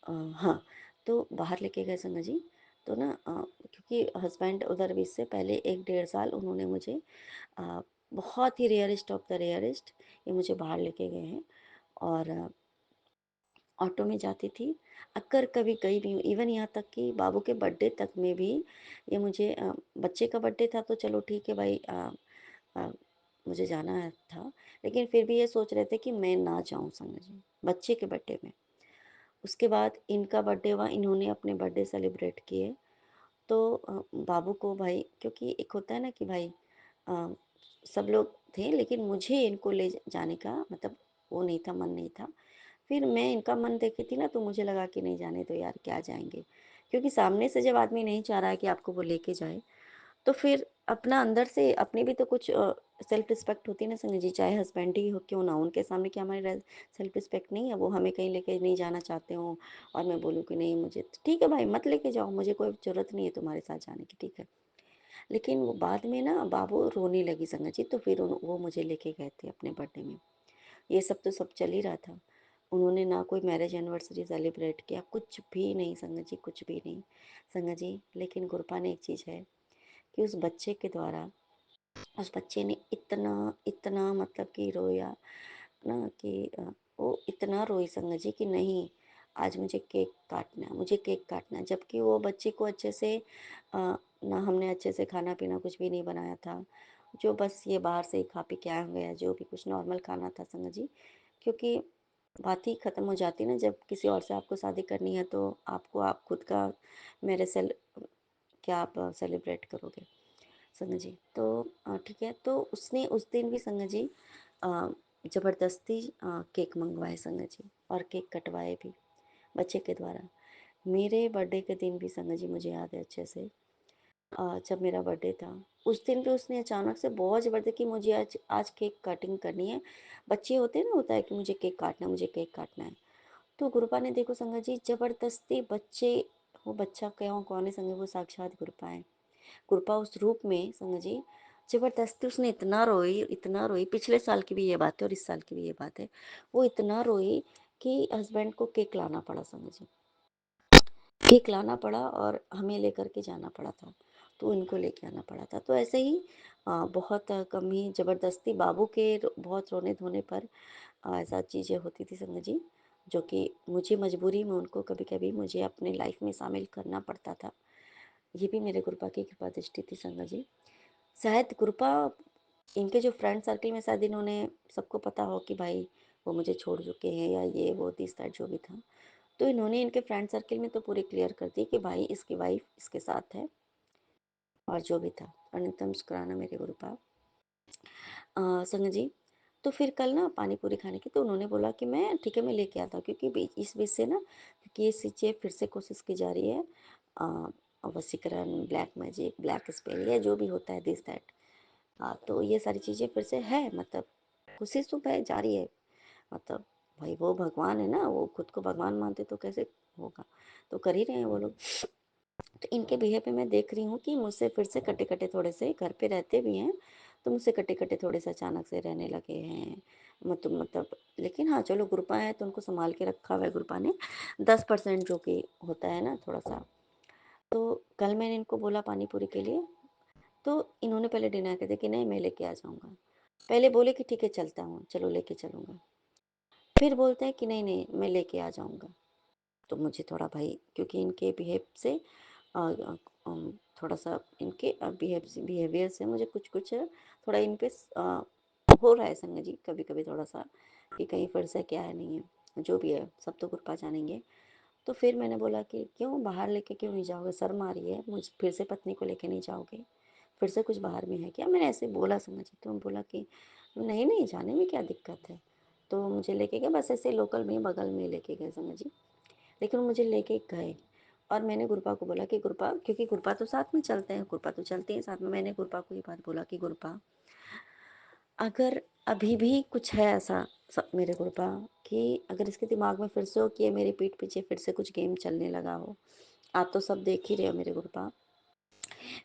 हाँ, तो बाहर लेके गए संगत जी, तो ना क्योंकि हस्बैंड उधर भी, इससे पहले 1 डेढ़ साल उन्होंने मुझे अ, बहुत ही रेयरेस्ट ऑफ द रेयरेस्ट ये मुझे बाहर लेके गए हैं। और ऑटो में जाती थी, अगर कभी गई भी हूँ, इवन यहाँ तक कि बाबू के बर्थडे तक में भी ये मुझे बच्चे का बर्थडे था तो चलो ठीक है भाई, अ, मुझे जाना था, लेकिन फिर भी ये सोच रहे थे कि मैं ना जाऊँ संगत जी बच्चे के बर्थडे में। उसके बाद इनका बर्थडे हुआ, इन्होंने अपने बर्थडे सेलिब्रेट किए। तो बाबू को भाई, क्योंकि एक होता है ना कि भाई अ, सब लोग थे लेकिन मुझे इनको ले जाने का मतलब वो नहीं था, मन नहीं था। फिर मैं इनका मन देखी थी ना, तो मुझे लगा कि नहीं जाने दो यार, क्या जाएंगे, क्योंकि सामने से जब आदमी नहीं चाह रहा है कि आपको वो लेके जाए, तो फिर अपना अंदर से अपनी भी तो कुछ सेल्फ रिस्पेक्ट होती है ना संजय जी, चाहे हस्बैंड ही हो क्यों ना, उनके सामने क्या हमारी सेल्फ रिस्पेक्ट नहीं है, वो हमें कहीं लेके नहीं जाना चाहते हो, और मैं बोलूँ कि नहीं मुझे तो ठीक है भाई मत लेके जाओ, मुझे कोई ज़रूरत नहीं है तुम्हारे साथ जाने की, ठीक है। लेकिन वो बाद में ना बाबू रोने लगी संगत जी, तो फिर वो मुझे लेके गए थे अपने बर्थडे में। ये सब तो सब चल ही रहा था। उन्होंने ना कोई मैरिज एनिवर्सरी सेलिब्रेट किया, कुछ भी नहीं संगत जी, कुछ भी नहीं संगत जी। लेकिन गुरपा ने एक चीज़ है कि उस बच्चे के द्वारा, उस बच्चे ने इतना इतना मतलब कि रोया ना कि वो इतना रोई संगत जी कि नहीं, आज मुझे केक काटना है, मुझे केक काटना है, जबकि वो बच्चे को अच्छे से ना हमने अच्छे से खाना पीना कुछ भी नहीं बनाया था, जो बस ये बाहर से ही खा पी के आया गया, जो भी कुछ नॉर्मल खाना था संगत जी। क्योंकि बात ही ख़त्म हो जाती है ना, जब किसी और से आपको शादी करनी है तो आपको आप खुद का मेरे सेल क्या आप सेलिब्रेट करोगे संगत जी। तो ठीक है, तो उसने उस दिन भी संगत जी ज़बरदस्ती केक मंगवाए संगत जी, और केक कटवाए भी बच्चे के द्वारा। मेरे बर्थडे के दिन भी संगत जी मुझे याद है अच्छे से, जब मेरा बर्थडे था उस दिन भी उसने अचानक से बहुत ज़बरदस्ती कि मुझे आज आज केक कटिंग करनी है। बच्चे होते हैं ना, होता है कि मुझे केक काटना है, मुझे केक काटना है। तो गुरुपा ने देखो संगत जी ज़बरदस्ती बच्चे, वो बच्चा क्या कौन है संगत, वो साक्षात गुरुपा है। कृपा उस रूप में संगत जी जबरदस्ती उसने इतना रोई, पिछले साल की भी ये बात है और इस साल की भी ये बात है, वो इतना रोई कि हस्बैंड को केक लाना पड़ा संगत जी, केक लाना पड़ा और हमें लेकर के जाना पड़ा था, तो इनको लेके आना पड़ा था। तो ऐसे ही बहुत कम ही ज़बरदस्ती बाबू के बहुत रोने धोने पर ऐसा चीज़ें होती थी संगत जी, जो कि मुझे मजबूरी में उनको कभी कभी मुझे अपने लाइफ में शामिल करना पड़ता था। ये भी मेरे गुरुपा की कृपा दृष्टि थी संगत जी। शायद कृपा, इनके जो फ्रेंड सर्कल में शायद इन्होंने सबको पता हो कि भाई वो मुझे छोड़ चुके हैं या ये वो दिस दैट जो भी था, तो इन्होंने इनके फ्रेंड सर्कल में तो पूरे क्लियर कर दी कि भाई इसकी वाइफ इसके साथ है, और जो भी था। अनंतम मुस्कुराना मेरे गुरुपा संग जी। तो फिर कल ना पानी पूरी खाने की, तो उन्होंने बोला कि मैं ठीक है मैं लेके आता हूँ, क्योंकि इस बीच से ना, क्योंकि ये चीज़ें फिर से कोशिश की जा रही है, वसीकरण, ब्लैक मैजिक, ब्लैक स्पेल, या जो भी होता है दिस दैट। तो ये सारी चीज़ें फिर से है, मतलब कोशिश तो भाई जारी है, मतलब भाई वो भगवान है ना, वो खुद को भगवान मानते तो कैसे होगा, तो कर ही रहे हैं वो लोग। तो इनके बिहेव पे मैं देख रही हूँ कि मुझसे फिर से कटे-कटे थोड़े से, घर पे रहते भी हैं, तो मुझसे कटे-कटे थोड़े से अचानक से रहने लगे हैं। मतलब लेकिन हाँ चलो गुरुपा है तो उनको संभाल के रखा हुआ है गुरुपा ने 10% जो कि होता है ना थोड़ा सा। तो कल मैंने इनको बोला पानी पूरी के लिए, तो इन्होंने पहले डिनाई कर दिया कि नहीं मैं लेके आ जाऊँगा। पहले बोले कि ठीक है चलता हूँ, चलो लेके चलूँगा। फिर बोलते हैं कि नहीं नहीं मैं लेके आ जाऊँगा। तो मुझे थोड़ा भाई क्योंकि इनके बिहेव से थोड़ा सा इनके बिहेवियर से मुझे कुछ कुछ थोड़ा इन पे हो रहा है संग जी कभी कभी थोड़ा सा कि कहीं फिर से क्या है नहीं है जो भी है सब तो कृपा जानेंगे। तो फिर मैंने बोला कि क्यों बाहर लेके क्यों नहीं जाओगे, शर्म आ रही है मुझ फिर से पत्नी को लेके नहीं जाओगे, फिर से कुछ बाहर में है क्या, मैंने ऐसे बोला समझ। तो बोला कि नहीं नहीं जाने में क्या दिक्कत है। तो मुझे लेके गए बस ऐसे लोकल में बगल में लेके गए समझ जी। लेकिन मुझे लेके गए और मैंने गुरपा को बोला कि गुरपा, क्योंकि गुरपा तो साथ में चलते हैं, गुरपा तो चलती हैं साथ में, मैंने गुरपा को ये बात बोला कि गुरपा अगर अभी भी कुछ है ऐसा मेरे गुरपा कि अगर इसके दिमाग में फिर से हो कि ये मेरी पीठ पीछे फिर से कुछ गेम चलने लगा हो, आप तो सब देख ही रहे हो मेरे गुरपा,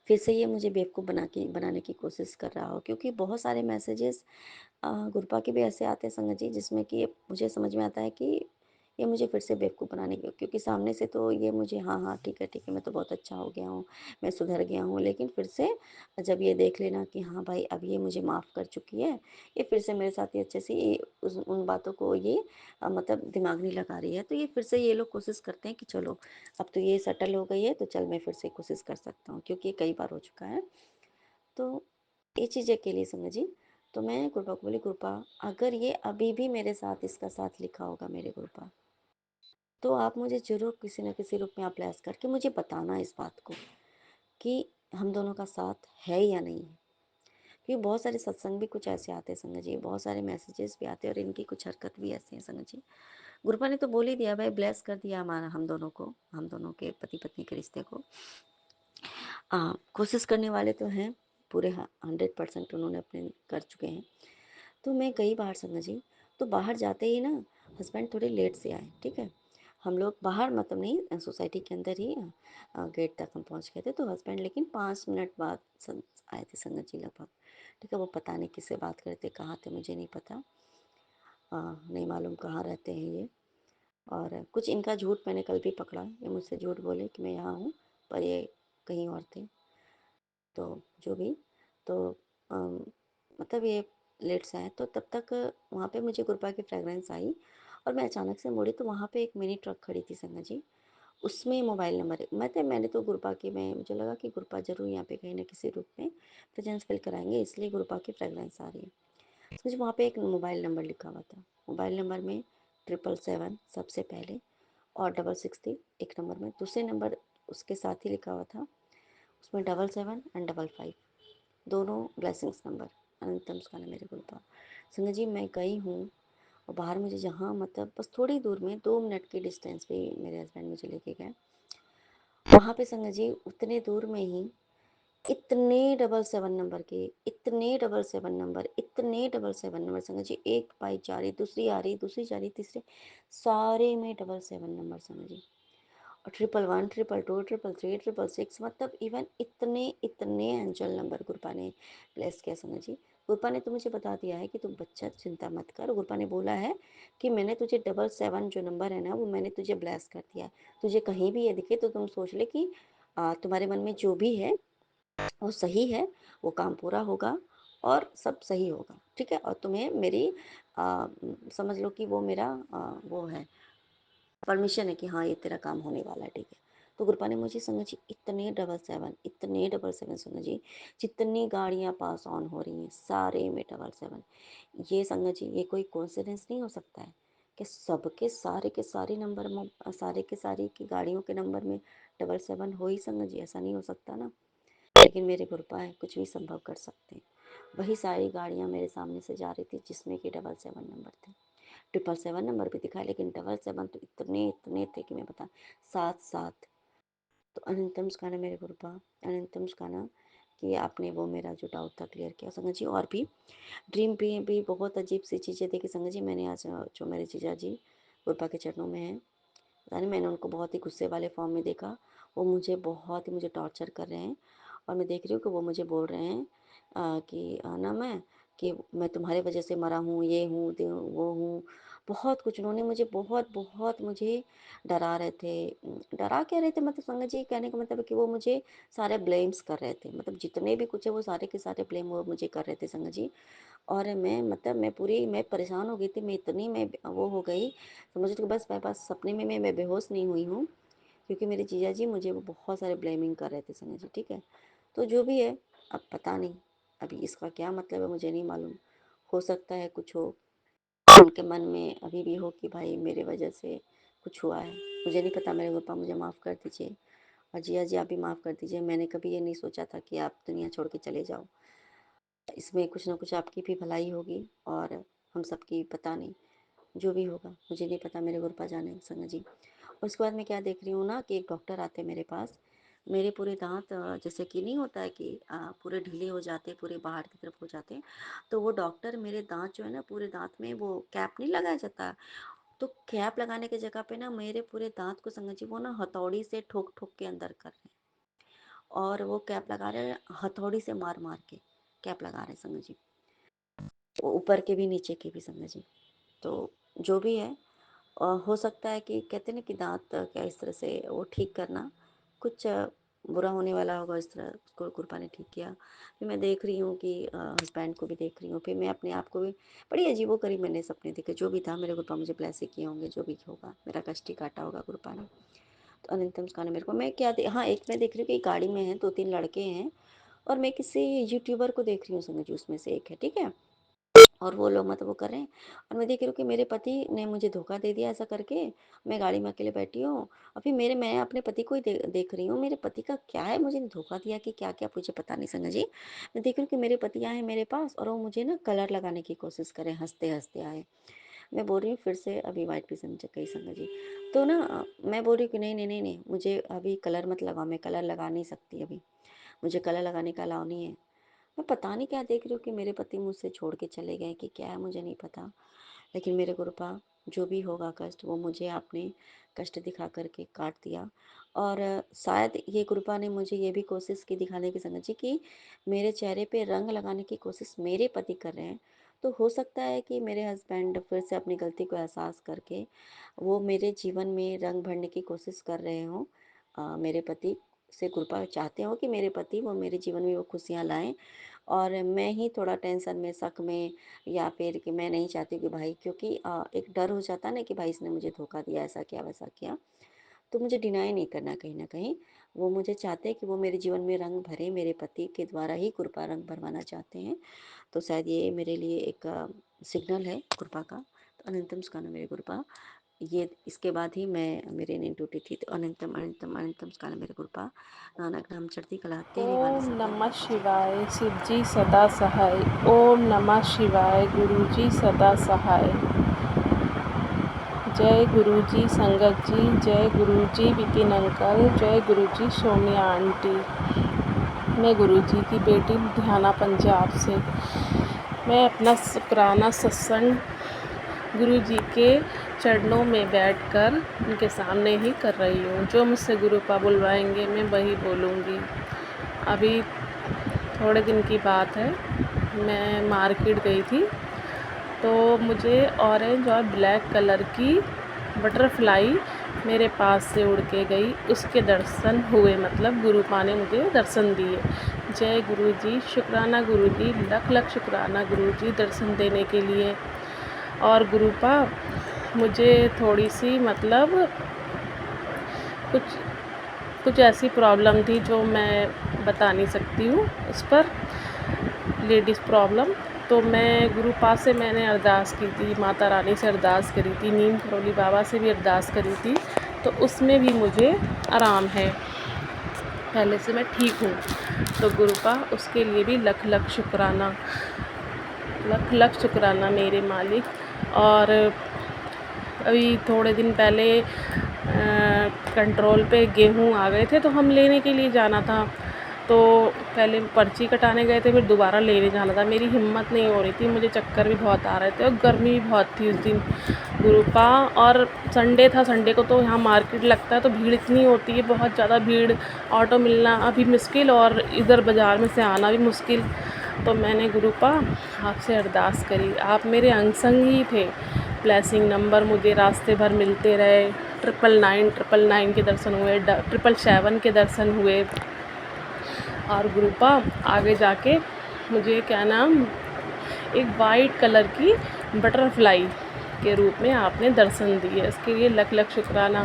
फिर से ये मुझे बेवकूफ़ बनाने की कोशिश कर रहा हो, क्योंकि बहुत सारे मैसेजेस गुरपा के भी ऐसे आते हैं संगत जी जिसमें कि मुझे समझ में आता है कि ये मुझे फिर से बेवकूफ़ बनाने की, क्योंकि सामने से तो ये मुझे हाँ हाँ ठीक है मैं तो बहुत अच्छा हो गया हूँ, मैं सुधर गया हूँ, लेकिन फिर से जब ये देख लेना कि हाँ भाई अब ये मुझे माफ़ कर चुकी है, ये फिर से मेरे साथ ये अच्छे से उन बातों को ये मतलब दिमाग नहीं लगा रही है, तो ये फिर से ये लोग कोशिश करते हैं कि चलो अब तो ये सेटल हो गई है तो चल मैं फिर से कोशिश कर सकता हूँ, क्योंकि ये कई बार हो चुका है। तो ये चीज़ें के लिए समझिए। तो मैं कृपा को बोली कृपा अगर ये अभी भी मेरे साथ इसका साथ लिखा होगा मेरे कृपा, तो आप मुझे ज़रूर किसी न किसी रूप में आप प्रयास करके मुझे बताना इस बात को कि हम दोनों का साथ है या नहीं है। क्योंकि बहुत सारे सत्संग भी कुछ ऐसे आते हैं संगत जी, बहुत सारे मैसेजेस भी आते हैं और इनकी कुछ हरकत भी ऐसी है संगत जी। गुरुपा ने तो बोल ही दिया भाई, ब्लेस कर दिया हमारा हम दोनों को, हम दोनों के पति पत्नी के रिश्ते को। कोशिश करने वाले तो हैं पूरे 100% उन्होंने अपने कर चुके हैं। तो मैं कई बार समझी, तो बाहर जाते ही ना हस्बैंड थोड़े लेट से आए, ठीक है। हम लोग बाहर मतलब नहीं सोसाइटी के अंदर ही गेट तक हम पहुंच गए थे, तो हस्बैंड लेकिन 5 मिनट बाद आए थे संगत जी लगभग, ठीक है। वो पता नहीं किससे बात करते कहाँ थे मुझे नहीं पता, नहीं मालूम कहाँ रहते हैं ये। और कुछ इनका झूठ मैंने कल भी पकड़ा, ये मुझसे झूठ बोले कि मैं यहाँ हूँ पर ये कहीं और थे। तो जो भी तो मतलब ये लेट से आए, तो तब तक वहाँ पे मुझे गुरपा की फ्रेगरेंस आई और मैं अचानक से मुड़ी तो वहाँ पे एक मिनी ट्रक खड़ी थी संगत जी, उसमें मोबाइल नंबर है। मैंने तो गुरपा की मैं मुझे लगा कि गुरपा जरूर यहाँ पे कहीं ना किसी रूप में प्रेजेंस फिल कराएंगे, इसलिए गुरपा की फ्रेगरेंस आ रही है। मुझे वहाँ पे एक मोबाइल नंबर लिखा हुआ था, मोबाइल नंबर में 777 सबसे पहले और 663 एक नंबर में, दूसरे नंबर उसके साथ ही लिखा हुआ था, उसमें 77 एंड 55 दोनों ब्लेसिंग्स नंबर, अनंतम उसका नाम मेरे गुरु। संगत जी मैं गई हूँ और बाहर मुझे जहाँ मतलब बस थोड़ी दूर में 2 मिनट की डिस्टेंस पे मेरे हस्बैंड मुझे लेके गए, वहाँ पे संगत जी उतने दूर में ही इतने 777 नंबर के, इतने 777 नंबर, इतने 777 नंबर संगत जी, एक बाइक जा रही दूसरी आ रही दूसरी जा रही तीसरे, सारे में 777 नंबर संगत जी। और 111 222 333 666 मतलब इवन इतने इतने एंजल नंबर गुरपा ने ब्लेस किया समझ जी। गुरपा ने तो मुझे बता दिया है कि तुम बच्चा चिंता मत कर, गुरपा ने बोला है कि मैंने तुझे 777 जो नंबर है ना वो मैंने तुझे ब्लेस कर दिया है, तुझे कहीं भी ये दिखे तो तुम सोच ले कि तुम्हारे मन में जो भी है वो सही है, वो काम पूरा होगा और सब सही होगा, ठीक है। और तुम्हें मेरी समझ लो कि वो मेरा वो है परमिशन है कि हाँ ये तेरा काम होने वाला है, ठीक है। तो गुरपा ने मुझे संगत जी इतने 777 इतने 777 संगत जी, जितनी गाड़ियाँ पास ऑन हो रही हैं सारे में 777, ये संगत जी ये कोई कोइंसिडेंस नहीं हो सकता है कि सबके सारे के सारे नंबर में सारे के सारी की गाड़ियों के नंबर में 777 हो ही संगत जी, ऐसा नहीं हो सकता ना। लेकिन मेरे गुरपा है कुछ भी संभव कर सकते हैं, वही सारी गाड़ियाँ मेरे सामने से जा रही थी जिसमें कि 777 नंबर थे, 777 नंबर भी दिखा, लेकिन 777 तो इतने इतने थे कि मैं बता, सात सात। तो अनंतम स्काना मेरे गुरुपा, अनंतम स्काना कि आपने वो मेरा जो डाउट था क्लियर किया संगत जी। और भी ड्रीम भी बहुत अजीब सी चीज़ें देखी संगत जी मैंने आज, जो मेरे जीजा जी गुरपा के चरणों में हैं, पता नहीं मैंने उनको बहुत ही गुस्से वाले फॉर्म में देखा, वो मुझे बहुत ही मुझे टॉर्चर कर रहे हैं और मैं देख रही हूँ कि वो मुझे बोल रहे हैं कि ना मैं कि मैं तुम्हारे वजह से मरा हूँ, ये हूँ, वो हूँ। बहुत कुछ उन्होंने मुझे बहुत मुझे डरा रहे थे। डरा क्या रहे थे, मतलब संगत जी कहने का मतलब है कि वो मुझे सारे ब्लेम्स कर रहे थे, मतलब जितने भी कुछ है वो सारे के सारे ब्लेम वो मुझे कर रहे थे संगत जी। और मैं मतलब मैं परेशान हो गई थी, मैं इतनी मैं वो हो गई, समझ लो कि बस मैं बस सपने में मैं बेहोश नहीं हुई हूँ, क्योंकि मेरे जीजा जी मुझे वो बहुत सारे ब्लेमिंग कर रहे थे संगत जी। ठीक है, तो जो भी है, अब पता नहीं अभी इसका क्या मतलब है, मुझे नहीं मालूम। हो सकता है कुछ हो उनके मन में अभी भी हो कि भाई मेरे वजह से कुछ हुआ है, मुझे नहीं पता। मेरे पापा मुझे माफ़ कर दीजिए, और जिया जी आप भी माफ़ कर दीजिए। मैंने कभी ये नहीं सोचा था कि आप दुनिया छोड़ के चले जाओ। इसमें कुछ ना कुछ आपकी भी भलाई होगी और हम सबकी, पता नहीं जो भी होगा, मुझे नहीं पता, मेरे गुरपा जाने संगत जी। और उसके बाद मैं क्या देख रही हूँ ना कि एक डॉक्टर आते हैं मेरे पास। मेरे पूरे दांत जैसे कि नहीं होता है कि पूरे ढीले हो जाते, पूरे बाहर की तरफ हो जाते हैं, तो वो डॉक्टर मेरे दांत जो है ना, पूरे दांत में वो कैप नहीं लगाया जाता, तो कैप लगाने की जगह पे ना मेरे पूरे दांत को संगत जी वो ना हथौड़ी से ठोक ठोक के अंदर कर रहे हैं। और वो कैप लगा रहे हैं हथौड़ी से मार मार के कैप लगा रहे हैं संगत जी, वो ऊपर के भी नीचे के भी संगत जी। तो जो भी है, हो सकता है कि कहते हैं ना कि दांत क्या इस तरह से वो ठीक करना कुछ बुरा होने वाला होगा, इस तरह उसको कृपा ने ठीक किया। फिर मैं देख रही हूँ कि हस्बैंड को भी देख रही हूँ, फिर मैं अपने आप को भी बड़ी अजीबोगरीब मैंने सपने देखे। जो भी था मेरे कृपा मुझे ब्लेस ही किए होंगे, जो भी होगा मेरा कष्ट ही काटा होगा कृपा ने। तो अनंतम उसका मेरे को मैं हाँ, एक मैं देख रही हूँ कि गाड़ी में है 2-3 लड़के हैं, और मैं किसी यूट्यूबर को देख रही हूँ समझ, उसमें से एक है, ठीक है, और वो लोग मतलब वो कर रहे हैं, और मैं देख रही हूँ कि मेरे पति ने मुझे धोखा दे दिया ऐसा करके। मैं गाड़ी में अकेले बैठी हूँ, और फिर मैं अपने पति को ही देख रही हूँ, मेरे पति का क्या है, मुझे धोखा दिया कि क्या क्या मुझे पता नहीं संगत जी। मैं देख रही हूँ कि मेरे पति आए मेरे पास, और वो मुझे ना कलर लगाने की कोशिश करें, हंसते हंसते आए। मैं बोल रही हूँ फिर से अभी वाइट भी समझ गई संगत जी। तो ना मैं बोल रही हूँ कि नहीं नहीं नहीं नहीं, मुझे अभी कलर मत लगाओ, मैं कलर लगा नहीं सकती अभी, मुझे कलर लगाने का अलाउ नहीं है। मैं पता नहीं क्या देख रही हूँ कि मेरे पति मुझसे छोड़ के चले गए कि क्या है, मुझे नहीं पता। लेकिन मेरे गुरुपा, जो भी होगा कष्ट, वो मुझे आपने कष्ट दिखा करके काट दिया। और शायद ये गुरुपा ने मुझे ये भी कोशिश की दिखाने की संगत जी कि मेरे चेहरे पे रंग लगाने की कोशिश मेरे पति कर रहे हैं। तो हो सकता है कि मेरे हस्बैंड फिर से अपनी गलती को एहसास करके वो मेरे जीवन में रंग भरने की कोशिश कर रहे हों। मेरे पति से कृपा चाहते हो कि मेरे पति वो मेरे जीवन में वो खुशियाँ लाएं, और मैं ही थोड़ा टेंशन में, शक में, या फिर कि मैं नहीं चाहती कि भाई, क्योंकि एक डर हो जाता है ना कि भाई इसने मुझे धोखा दिया, ऐसा किया वैसा किया। तो मुझे डिनाई नहीं करना कहीं ना कहीं, वो मुझे चाहते हैं कि वो मेरे जीवन में रंग भरे, मेरे पति के द्वारा ही कृपा रंग भरवाना चाहते हैं। तो शायद ये मेरे लिए एक सिग्नल है कृपा का। तो अनंतम स्कान मेरे कृपा, ये इसके बाद ही मैं मेरी नींद टूटी थी। तो अनंतम अनंतम अनंतम स्कान मेरे कृपा, नानक नाम चढ़ती कला तेरी वाणी ओम सदा नमः जय जय। शिवाय। शिव जी सदा सहाय। ओम नमः शिवाय। गुरु जी सदा सहाय। जय गुरु जी संगत जी, जय गुरु जी विपिन अंकल, जय गुरु जी सोनिया आंटी। मैं गुरु जी की बेटी लुधियाना पंजाब से। मैं अपना शुक्राना सत्संग गुरु जी के चरणों में बैठकर उनके सामने ही कर रही हूँ। जो मुझसे गुरु पा बुलवाएंगे मैं वही बोलूँगी। अभी थोड़े दिन की बात है, मैं मार्केट गई थी, तो मुझे ऑरेंज और ब्लैक कलर की बटरफ्लाई मेरे पास से उड़ के गई। उसके दर्शन हुए, मतलब गुरुपा ने मुझे दर्शन दिए। जय गुरु जी, शुक्राना गुरु जी, लख लख शुक्राना गुरु जी दर्शन देने के लिए। और गुरुपा, मुझे थोड़ी सी मतलब कुछ ऐसी प्रॉब्लम थी जो मैं बता नहीं सकती हूँ उस पर, लेडीज़ प्रॉब्लम। तो मैं गुरुपा से मैंने अरदास की थी, माता रानी से अरदास करी थी, नीम करोली बाबा से भी अरदास करी थी, तो उसमें भी मुझे आराम है, पहले से मैं ठीक हूँ। तो गुरुपा, उसके लिए भी लख लख शुक्राना, लख लख शुक्राना मेरे मालिक। और अभी थोड़े दिन पहले कंट्रोल पे गेहूँ आ गए थे, तो हम लेने के लिए जाना था। तो पहले पर्ची कटाने गए थे, फिर दोबारा लेने जाना था। मेरी हिम्मत नहीं हो रही थी, मुझे चक्कर भी बहुत आ रहे थे, और गर्मी भी बहुत थी उस दिन गुरुपा। और संडे था, संडे को तो यहाँ मार्केट लगता है, तो भीड़ इतनी होती है, बहुत ज़्यादा भीड़, ऑटो मिलना अभी मुश्किल और इधर बाज़ार में से आना भी मुश्किल। तो मैंने गुरुपा आपसे अरदास करी। आप मेरे अंग संग ही थे। ब्लेसिंग नंबर मुझे रास्ते भर मिलते रहे। 999 के दर्शन हुए, 777 के दर्शन हुए। और गुरुपा आगे जाके मुझे क्या नाम, एक वाइट कलर की बटरफ्लाई के रूप में आपने दर्शन दिए, इसके लिए लख लख शुक्राना।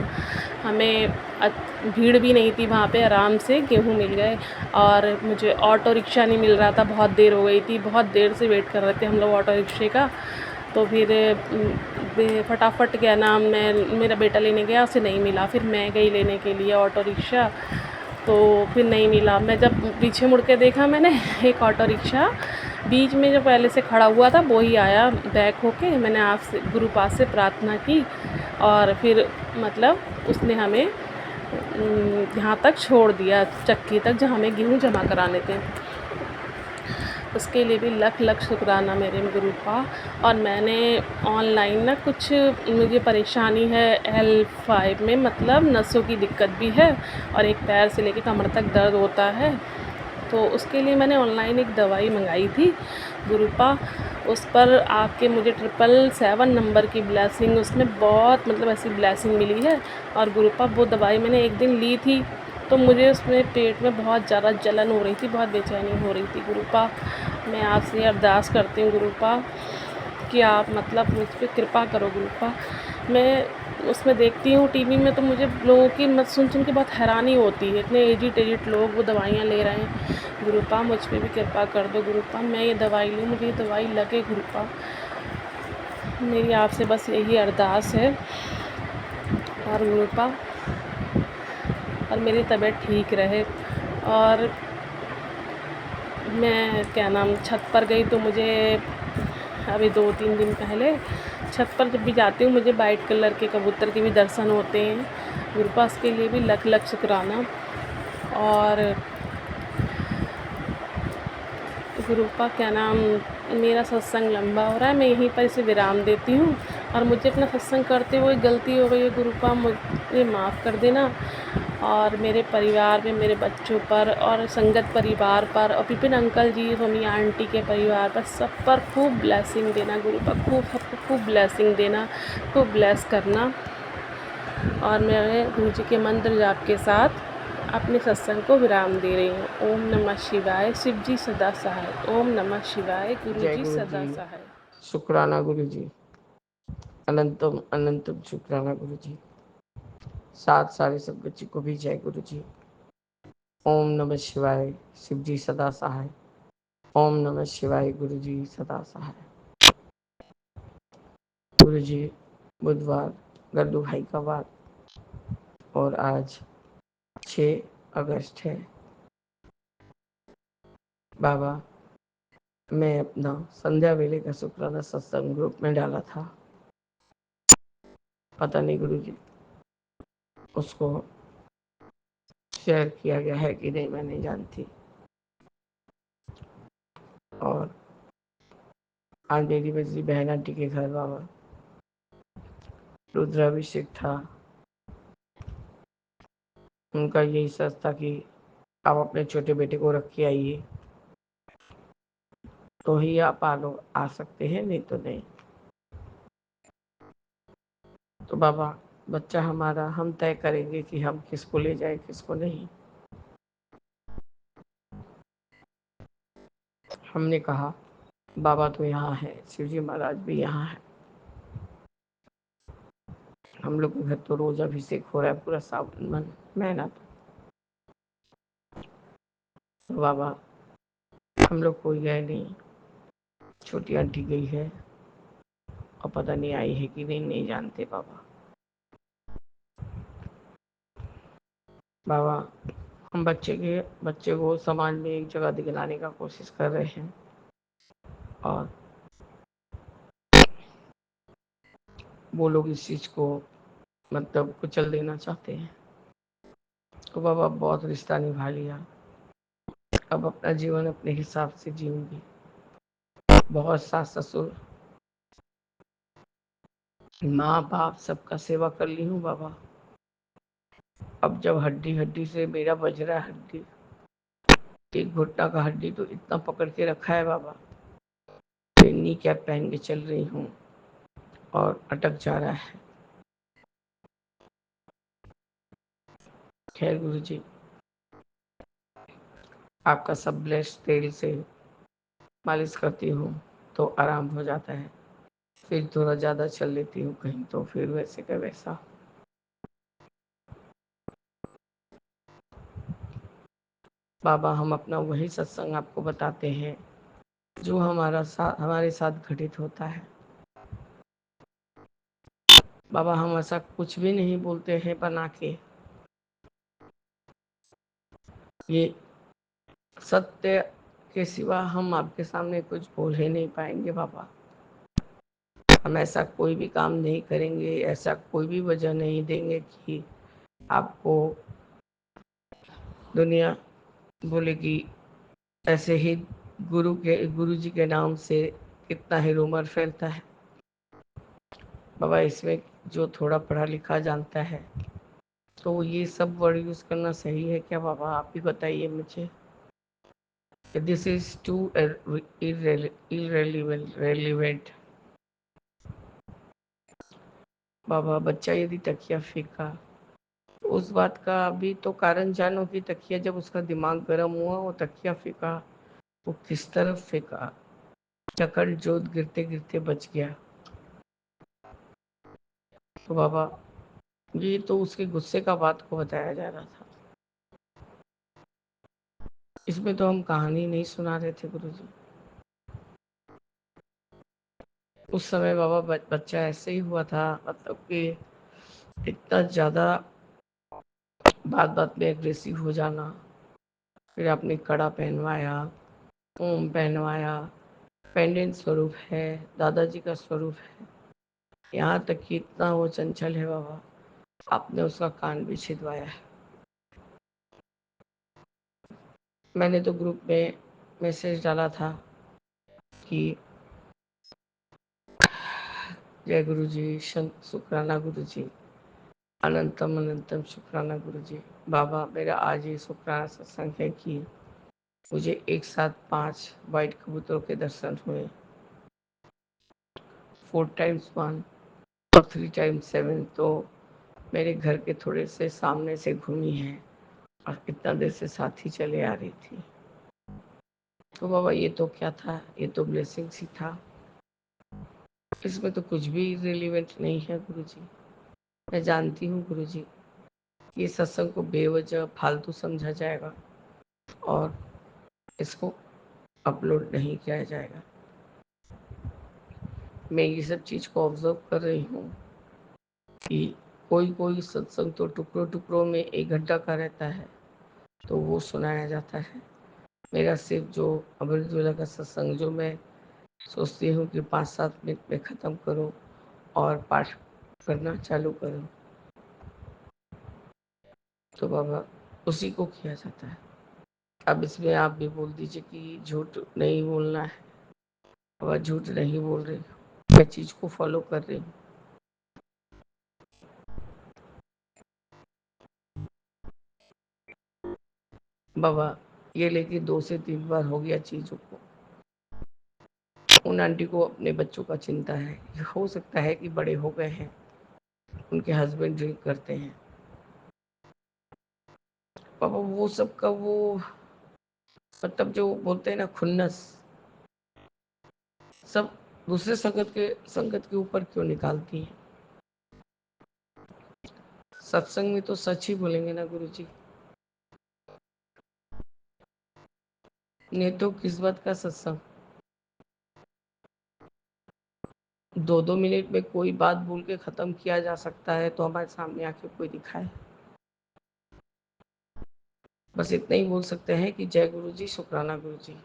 हमें भीड़ भी नहीं थी वहाँ पे, आराम से गेहूँ मिल गए। और मुझे ऑटो रिक्शा नहीं मिल रहा था, बहुत देर हो गई थी, बहुत देर से वेट कर रहे थे हम लोग ऑटो रिक्शे का। तो फिर फटाफट क्या नाम, मेरा बेटा लेने गया, उसे नहीं मिला। फिर मैं गई लेने के लिए ऑटो रिक्शा, तो फिर नहीं मिला। मैं जब पीछे मुड़ के देखा मैंने, एक ऑटो रिक्शा बीच में जो पहले से खड़ा हुआ था वही आया बैक होके। मैंने आपसे गुरुपा से प्रार्थना की और फिर मतलब उसने हमें यहाँ तक छोड़ दिया, चक्की तक, जहाँ हमें गेहूँ जमा कराने थे। उसके लिए भी लख लख शुक्राना मेरे गुरुपा। और मैंने ऑनलाइन ना कुछ, मुझे परेशानी है L5 में, मतलब नसों की दिक्कत भी है और एक पैर से लेके कमर तक दर्द होता है। तो उसके लिए मैंने ऑनलाइन एक दवाई मंगाई थी गुरुपा। उस पर आपके मुझे 777 नंबर की ब्लेसिंग, उसमें बहुत मतलब ऐसी ब्लेसिंग मिली है। और गुरुपा वो दवाई मैंने एक दिन ली थी तो मुझे उसमें पेट में बहुत ज़्यादा जलन हो रही थी, बहुत बेचैनी हो रही थी गुरुपा। मैं आपसे अरदास करती हूँ गुरुपा कि आप मतलब मुझ पर कृपा करो गुरुपा। मैं उसमें देखती हूँ टीवी में, तो मुझे लोगों की मत सुन के बहुत हैरानी होती है, इतने एजिड लोग वो दवाइयाँ ले रहे हैं। गुरुपा मुझ पर भी कृपा कर दो गुरुपा, मैं ये दवाई लूँ, मुझे ये दवाई लगे गुरुपा। मेरी आपसे बस यही अरदास है। और गुरुपा, और मेरी तबीयत ठीक रहे। और मैं क्या नाम, छत पर गई तो मुझे अभी 2-3 दिन पहले छत पर जब भी जाती हूँ मुझे वाइट कलर के कबूतर के भी दर्शन होते हैं गुरुपा, उसके लिए भी लख लख शुक्राना। और गुरुपा क्या नाम, मेरा सत्संग लंबा हो रहा है, मैं यहीं पर इसे विराम देती हूँ। और मुझे अपना सत्संग करते हुए गलती हो गई है गुरुपा, मुझे माफ़ कर देना। और मेरे परिवार में, मेरे बच्चों पर और संगत परिवार पर और विपिन अंकल जी, सोनिया आंटी के परिवार पर, सब पर खूब ब्लेसिंग देना गुरुपा, खूब सबको खूब ब्लेसिंग देना, खूब ब्लेस करना। और मैं गुरु जी के मंत्र जाप के साथ अपने सत्संग को विराम दे रही हूँ। ओम नमः शिवाय, शिव जी सदा सहाय। ओम नमः शिवाय, गुरु जय जी गुरु सदा जी, सहाय। शुक्राना गुरु जी, अनंतम अनंतम शुक्राना गुरु जी। साथ सारे सब बच्चे को भी जय गुरु जी। ओम नमः शिवाय, शिव जी सदा सहाय। ओम नमः शिवाय, गुरु जी सदा सहाय। गुरु जी, बुधवार गद्दू भाई का वार और आज 6 अगस्त है। बाबा, मैं अपना संध्या वेले का शुक्राना सत्संग ग्रुप में डाला था, पता नहीं गुरु जी उसको शेयर किया गया है कि नहीं, मैं नहीं जानती। और आज मेरी बच्ची बहन आंटी के घर बाबा रुद्राभिषेक था। उनका यही सच था कि आप अपने छोटे बेटे को रख के आइए, तो ही आप आ सकते हैं, नहीं तो नहीं। तो बाबा, बच्चा हमारा, हम तय करेंगे कि हम किसको ले जाए किसको नहीं। हमने कहा बाबा तो यहाँ है, शिवजी महाराज भी यहाँ है, हम लोग के घर तो रोज अभिषेक हो रहा है पूरा सावन महीना। तो बाबा हम लोग कोई गए नहीं, छोटी आंटी गई है और पता नहीं आई है कि नहीं, नहीं जानते बाबा। बाबा, हम बच्चे को समाज में एक जगह दिखलाने का कोशिश कर रहे हैं और वो लोग इस चीज को मतलब कुचल देना चाहते हैं। तो बाबा बहुत रिश्ता निभा लिया, अब अपना जीवन अपने हिसाब से जीऊंगी। बहुत सास ससुर माँ बाप सबका सेवा कर ली हूँ बाबा। अब जब हड्डी हड्डी से मेरा बज रहा है हड्डी, एक घुटना का हड्डी तो इतना पकड़ के रखा है बाबा, नी कैप पहन के चल रही हूँ और अटक जा रहा है। खैर गुरु जी, आपका सब ब्लेस तेल से मालिश करती हूँ तो आराम हो जाता है, फिर थोड़ा ज़्यादा चल लेती हूँ कहीं तो फिर वैसे का वैसा। बाबा हम अपना वही सत्संग आपको बताते हैं जो हमारे साथ घटित होता है। बाबा हम ऐसा कुछ भी नहीं बोलते हैं बना के, ये सत्य के सिवा हम आपके सामने कुछ बोल ही नहीं पाएंगे बाबा। हम ऐसा कोई भी काम नहीं करेंगे, ऐसा कोई भी वजह नहीं देंगे कि आपको दुनिया बोलेगी ऐसे ही गुरु जी के नाम से कितना ही रूमर फैलता है। बाबा इसमें जो थोड़ा पढ़ा लिखा जानता है तो ये सब वर्ड यूज करना सही है क्या बाबा, आप ही बताइए मुझे। This is too irrelevant। बाबा बच्चा यदि तकिया फेंका तो उस बात का अभी तो कारण जानो कि तकिया जब उसका दिमाग गर्म हुआ वो तकिया फेंका, वो किस तरफ फेंका, चकल जोत गिरते गिरते बच गया। तो बाबा ये तो उसके गुस्से का बात को बताया जा रहा था, इसमें तो हम कहानी नहीं सुना रहे थे गुरुजी। उस समय बाबा बच्चा ऐसे ही हुआ था, मतलब कि इतना ज्यादा बात बात में एग्रेसिव हो जाना। फिर आपने कड़ा पहनवाया, ओम पहनवाया, पेंडेंट स्वरूप है, दादाजी का स्वरूप है, यहाँ तक कि इतना वो चंचल है बाबा, आपने उसका कान भी छिदवाया है। मैंने तो ग्रुप में मैसेज डाला था कि जय गुरु जी, शुक्राना गुरु जी, अनंतम अनंतम शुक्राना गुरु जी। बाबा मेरा आज ये शुक्राना सत्संग है कि मुझे एक साथ 5 वाइट कबूतरों के दर्शन हुए, 4 times 1 और 3 times 7, तो मेरे घर के थोड़े से सामने से घूमी है और इतना देर से साथ ही चले आ रही थी। तो बाबा ये तो क्या था, ये तो ब्लेसिंग ही था, इसमें तो कुछ भी रिलेवेंट नहीं है गुरुजी। मैं जानती हूँ गुरुजी, ये सत्संग को बेवजह फालतू समझा जाएगा और इसको अपलोड नहीं किया जाएगा। मैं ये सब चीज को ऑब्जर्व कर रही हूँ कि कोई कोई सत्संग तो टुकड़ों टुकड़ों में 1 घंटा का रहता है तो वो सुनाया जाता है। मेरा सिर्फ जो अमृतवेला का सत्संग जो मैं सोचती हूँ कि 5-7 मिनट में ख़त्म करो और पाठ करना चालू करो, तो बाबा उसी को किया जाता है। अब इसमें आप भी बोल दीजिए कि झूठ नहीं बोलना है, बाबा झूठ नहीं बोल रही हूँ, मैं चीज़ को फॉलो कर रही हूँ। बाबा ये लेके 2 से 3 बार हो गया चीज़ों को। उन आंटी को अपने बच्चों का चिंता है, हो सकता है कि बड़े हो गए हैं, उनके हस्बैंड ड्रिंक करते हैं। बाबा वो सब का वो मतलब जो बोलते हैं ना खुन्नस, सब दूसरे संगत के ऊपर क्यों निकालती है। सत्संग में तो सच ही बोलेंगे ना गुरुजी, नहीं तो किस बात का सत्संग। 2-2 मिनट में कोई बात बोल के खत्म किया जा सकता है तो हमारे सामने आके कोई दिखाए। बस इतना ही बोल सकते हैं कि जय गुरु जी, शुक्राना गुरु जी।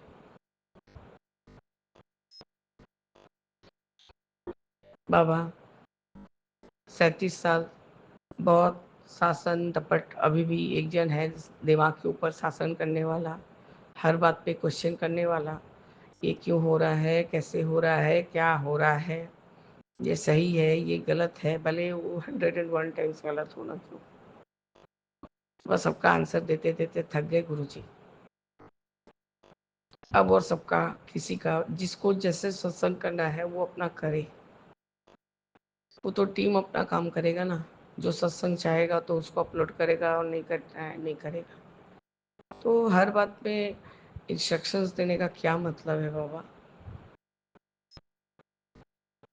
बाबा 37 साल बहुत शासन दपट, अभी भी एक जन है दिमाग के ऊपर शासन करने वाला, हर बात पे क्वेश्चन करने वाला, ये क्यों हो रहा है, कैसे हो रहा है, क्या हो रहा है, ये सही है, ये गलत है, भले वो 101 टाइम्स गलत होना क्यों। बस सबका आंसर देते देते थक गए गुरुजी। अब और सबका किसी का जिसको जैसे सत्संग करना है वो अपना करे। वो तो टीम अपना काम करेगा ना। जो सत्संग चाहेगा तो उसको अपलोड करेगा और नहीं करना है नहीं करेगा। तो हर बात में इंस्ट्रक्शंस देने का क्या मतलब है बाबा?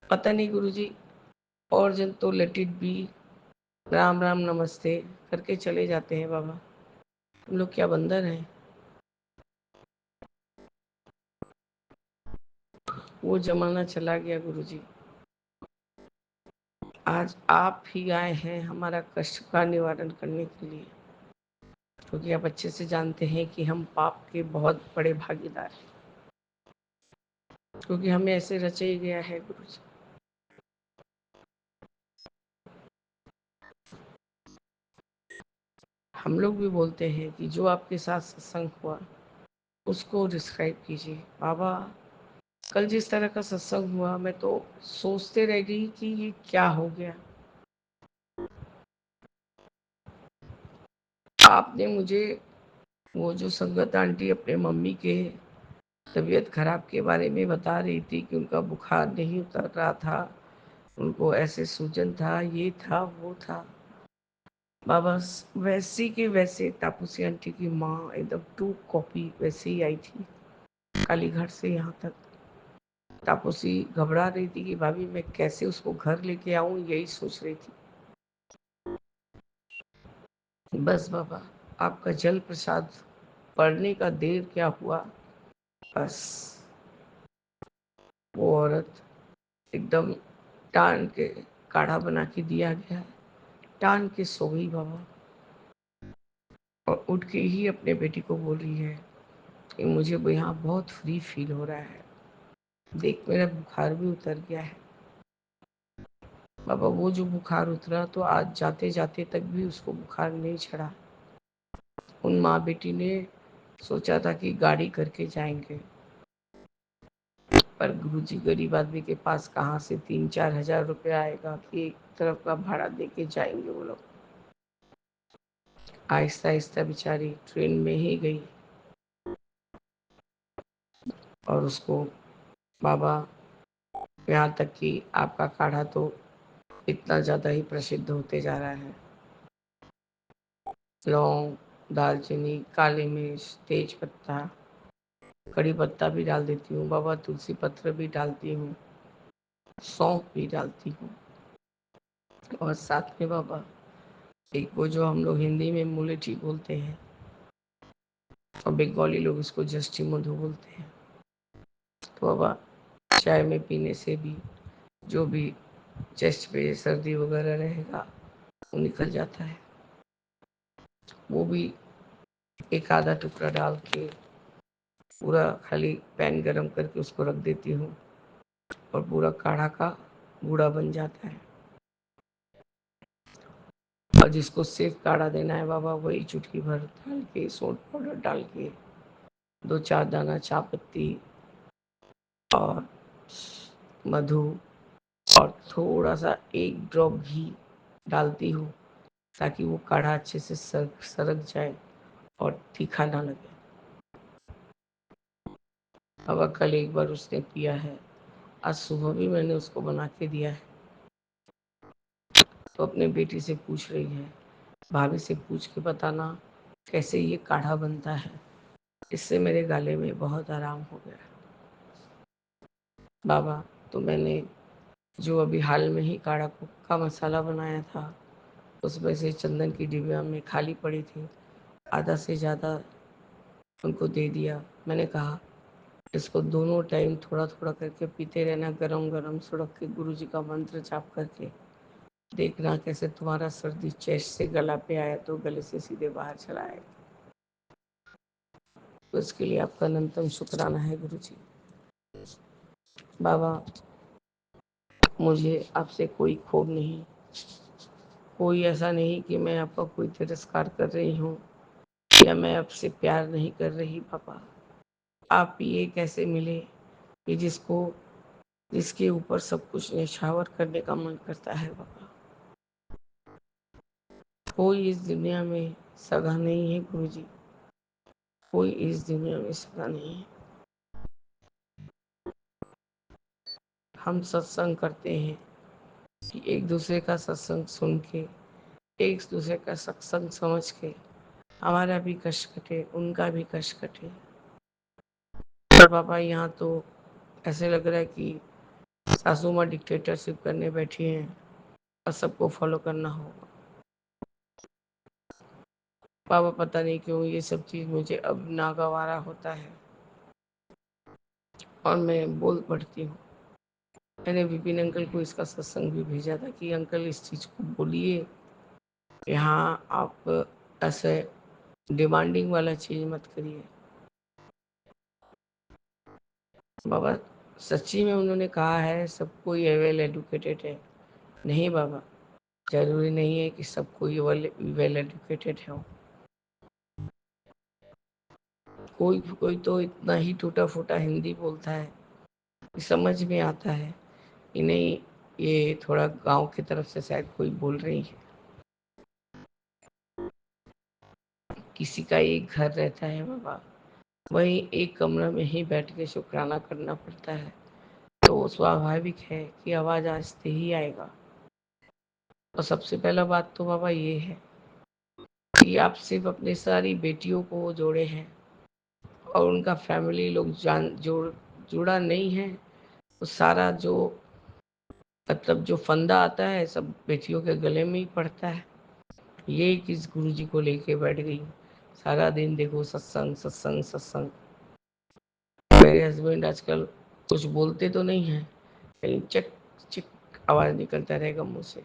पता नहीं गुरुजी। और जन तो let it be, Ram Ram नमस्ते करके चले जाते हैं बाबा। हम लोग क्या बंदर हैं? वो जमाना चला गया गुरुजी। आज आप ही आए हैं हमारा कष्ट का निवारण करने के लिए, क्योंकि आप अच्छे से जानते हैं कि हम पाप के बहुत बड़े भागीदार हैं, क्योंकि हमें ऐसे रचा ही गया है गुरुजी। हम लोग भी बोलते हैं कि जो आपके साथ सत्संग हुआ उसको डिस्क्राइब कीजिए। बाबा कल जिस तरह का सत्संग हुआ मैं तो सोचते रह गई कि ये क्या हो गया। आपने मुझे वो जो संगत आंटी अपने मम्मी के तबीयत खराब के बारे में बता रही थी कि उनका बुखार नहीं उतर रहा था, उनको ऐसे सूजन था, ये था वो था। बाबा वैसी के वैसे तापूसी आंटी की माँ एकदम 2 कॉपी वैसे ही आई थी कालीघाट से यहाँ तक। तापूसी घबरा रही थी कि भाभी मैं कैसे उसको घर लेके आऊं, यही सोच रही थी। बस बाबा आपका जल प्रसाद पढ़ने का देर क्या हुआ, बस वो औरत एकदम टान के काढ़ा बना के दिया गया, टान के सो गई बाबा। और उठ के ही अपने बेटी को बोल रही है कि मुझे यहाँ बहुत फ्री फील हो रहा है, देख मेरा बुखार भी उतर गया है। बाबा वो जो बुखार उतरा तो आज जाते जाते तक भी उसको बुखार नहीं चढ़ा। उन माँ बेटी ने सोचा था कि गाड़ी करके जाएंगे, पर गुरुजी गरीब आदमी के पास कहाँ से 3-4 हजार रुपये आएगा कि एक तरफ का भाड़ा दे के जाएंगे वो लोग। आहिस्ता आहिस्ता बेचारी ट्रेन में ही गई और उसको बाबा यहाँ तक कि आपका काढ़ा तो इतना ज़्यादा ही प्रसिद्ध होते जा रहा है। लौंग, दालचीनी, काली मिर्च, तेज पत्ता, कड़ी पत्ता भी डाल देती हूँ बाबा, तुलसी पत्र भी डालती हूँ, सौंफ भी डालती हूँ। और साथ में बाबा एक वो जो हम लोग हिंदी में मुलेठी बोलते हैं और बंगाली लोग इसको जस्टी मधु बोलते हैं। तो बाबा चाय में पीने से भी जो भी चेस्ट पे सर्दी वगैरह रहेगा वो निकल जाता है। वो भी एक आधा टुकड़ा डाल के पूरा खाली पैन गरम करके उसको रख देती हूँ और पूरा काढ़ा का बूढ़ा बन जाता है। और जिसको सिर्फ काढ़ा देना है बाबा वही चुटकी भर डाल के सोंठ पाउडर डाल के 2-4 दाना चाय पत्ती और मधु और थोड़ा सा 1 ड्रॉप घी डालती हूँ ताकि वो काढ़ा अच्छे से सरक जाए और तीखा ना लगे। अब कल एक बार उसने पिया है, आज सुबह भी मैंने उसको बना के दिया है। तो अपने बेटी से पूछ रही है, भाभी से पूछ के बताना कैसे ये काढ़ा बनता है, इससे मेरे गले में बहुत आराम हो गया। बाबा तो मैंने जो अभी हाल में ही काढ़ा का मसाला बनाया था उसमें से चंदन की डिबिया में खाली पड़ी थी, आधा से ज़्यादा उनको दे दिया। मैंने कहा इसको दोनों टाइम थोड़ा थोड़ा करके पीते रहना, गरम गरम सुड़क के गुरु जी का मंत्र जाप करके देखना कैसे तुम्हारा सर्दी चेस्ट से गला पे आया तो गले से सीधे बाहर चला आएगा। तो इसके लिए आपका अनंतम शुक्राना है गुरु जी। बाबा मुझे आपसे कोई क्षोभ नहीं, कोई ऐसा नहीं कि मैं आपका कोई तिरस्कार कर रही हूँ या मैं आपसे प्यार नहीं कर रही। बाबा आप ये कैसे मिले कि जिसके ऊपर सब कुछ निछावर करने का मन करता है। बाबा कोई इस दुनिया में सगा नहीं है गुरु जी, कोई इस दुनिया में सगा नहीं है। हम सत्संग करते हैं कि एक दूसरे का सत्संग सुन के, एक दूसरे का सत्संग समझ के हमारा भी कष्ट कटे, उनका भी कष्ट कटे। पर पापा यहाँ तो ऐसे लग रहा है कि सासू माँ डिक्टेटरशिप करने बैठी हैं और सबको फॉलो करना होगा। पापा पता नहीं क्यों ये सब चीज़ मुझे अब नागवारा होता है और मैं बोल पड़ती हूँ। मैंने विपिन अंकल को इसका सत्संग भी भेजा था कि अंकल इस चीज़ को बोलिए, यहाँ आप ऐसे डिमांडिंग वाला चीज़ मत करिए। बाबा सच्ची में उन्होंने कहा है सब कोई वेल एडुकेटेड है। नहीं बाबा, जरूरी नहीं है कि सब कोई वेल एडुकेटेड है। कोई कोई तो इतना ही टूटा फूटा हिंदी बोलता है कि समझ में आता है कि नहीं, ये थोड़ा गांव की तरफ से शायद कोई बोल रही है। किसी का एक घर रहता है बाबा, वही एक कमरा में ही बैठ के शुक्राना करना पड़ता है, तो स्वाभाविक है कि आवाज आस्ते ही आएगा। और सबसे पहला बात तो बाबा ये है कि आप सिर्फ अपनी सारी बेटियों को जोड़े हैं और उनका फैमिली लोग जुड़ा नहीं है, तो सारा जो मतलब जो फंदा आता है सब बेटियों के गले में ही पड़ता है। ये किस गुरु जी को लेके बैठ गई, सारा दिन देखो सत्संग सत्संग सत्संग। मेरे हस्बैंड आजकल कुछ बोलते तो नहीं है, लेकिन चिक चिक आवाज निकलता रहेगा मुंह से।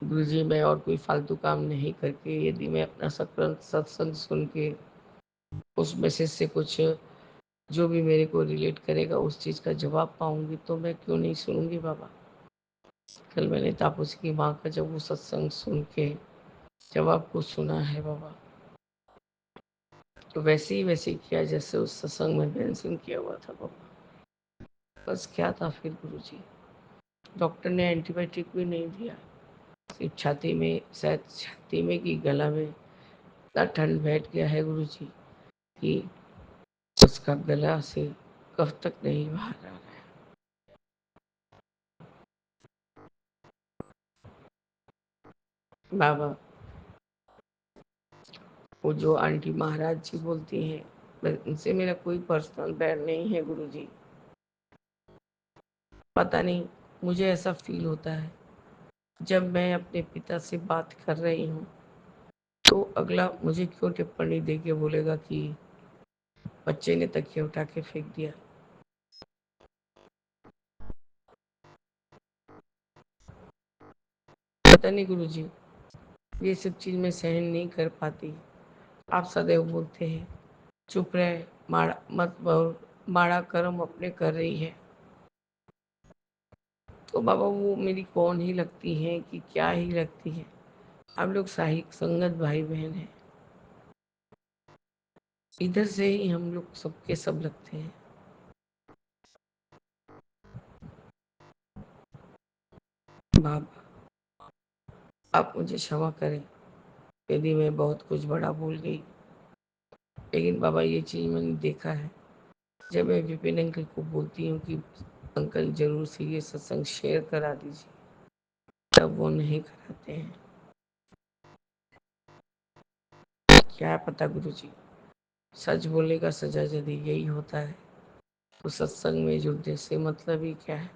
गुरु जी मैं और कोई फालतू काम नहीं करके, यदि मैं अपना सत्संग सुन के उस मैसेज से कुछ जो भी मेरे को रिलेट करेगा उस चीज़ का जवाब पाऊंगी, तो मैं क्यों नहीं सुनूंगी बाबा। कल मैंने तापसी की माँ का जब वो सत्संग सुन के जब आपको सुना है बाबा, तो वैसे ही किया जैसे उस सत्संग में मेंशन किया हुआ था बाबा। बस क्या था फिर गुरुजी, डॉक्टर ने एंटीबायोटिक भी नहीं दिया, सिर्फ छाती में, शायद छाती में कि गला में इतना ठंड बैठ गया है गुरुजी कि उसका गला से कब तक नहीं बाहर आ रहा है। बाबा वो जो आंटी महाराज जी बोलती हैं, उनसे मेरा कोई पर्सनल बैर नहीं है गुरुजी। पता नहीं मुझे ऐसा फील होता है जब मैं अपने पिता से बात कर रही हूँ तो अगला मुझे क्यों टिप्पणी दे के बोलेगा कि बच्चे ने तकिया उठा के फेंक दिया। पता नहीं गुरुजी, ये सब चीज मैं सहन नहीं कर पाती। आप सदैव बोलते हैं चुप रहे, माड़ा मत बोल, माड़ा कर्म अपने कर रही है। तो बाबा वो मेरी कौन ही लगती है कि क्या ही लगती है। हम लोग साही संगत भाई बहन हैं, इधर से ही हम लोग सबके सब लगते हैं। बाबा आप मुझे क्षमा करें यदि मैं बहुत कुछ बड़ा भूल गई, लेकिन बाबा ये चीज़ मैंने देखा है जब मैं विपिन अंकल को बोलती हूँ कि अंकल जरूर से ये सत्संग शेयर करा दीजिए, तब वो नहीं कराते हैं। क्या पता गुरुजी, सच बोलने का सजा यदि यही होता है तो सत्संग में जुड़ने से मतलब ही क्या है।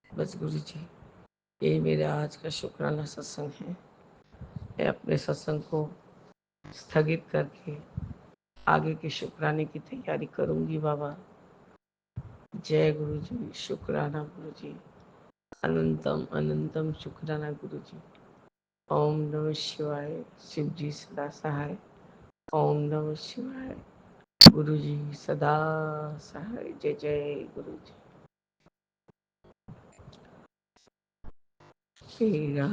बस गुरुजी यही मेरा आज का शुक्राना सत्संग है। मैं अपने सत्संग को स्थगित करके आगे के शुक्राने की तैयारी करूंगी बाबा। जय गुरु जी, शुक्राना गुरु जी, अनंतम अनंतम शुक्राना गुरु जी। ओम नमः शिवाय, शिव जी सदा सहाय। ओम नमः शिवाय, गुरु जी सदा सहाय। जय जय गुरु जी। तेरा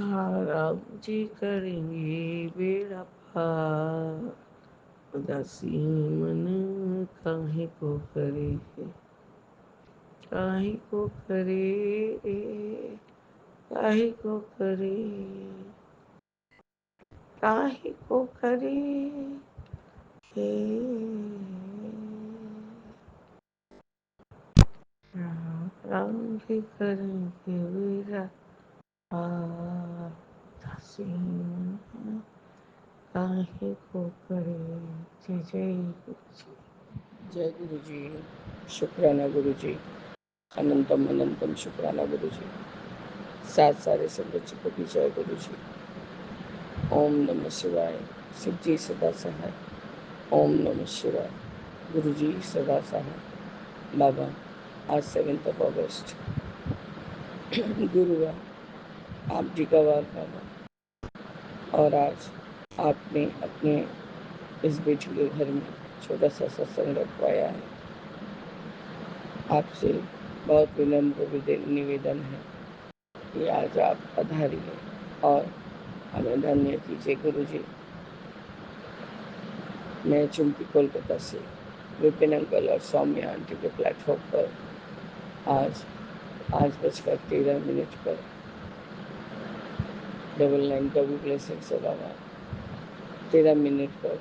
राम जी करेंगे बेड़ा पार, उदासी मन काहे को करे, काहे को करे, काहे को करे, काहे को करे, हे राम के करेंगे वीरा दासीन काहे को करे जय जय गुरु जी। जय गुरु जी। शुक्राना गुरु जी। अनंतम अनंतम शुक्राना गुरु जी। सात सारे संगत जी को भी जय गुरु जी। ओम नमः शिवाय। शिव जी सदा सहाय। ओम नमः शिवाय। गुरु जी सदा सहाय। बाबा आज 7 अगस्त गुरुवार, आप जी का वार बाबा, और आज आपने अपने इस बेटी के घर में छोटा सा सत्संग रखवाया है। आपसे बहुत विनम्र निवेदन है कि आज आप पधारिए और हमें धन्य कीजिए गुरु जी। मैं चुमकी कोलकाता से विपिन अंकल और सौम्या आंटी के प्लेटफॉर्म पर आज 8:13 पर 99 का भी ब्लेसिंग से बाबा 13 पर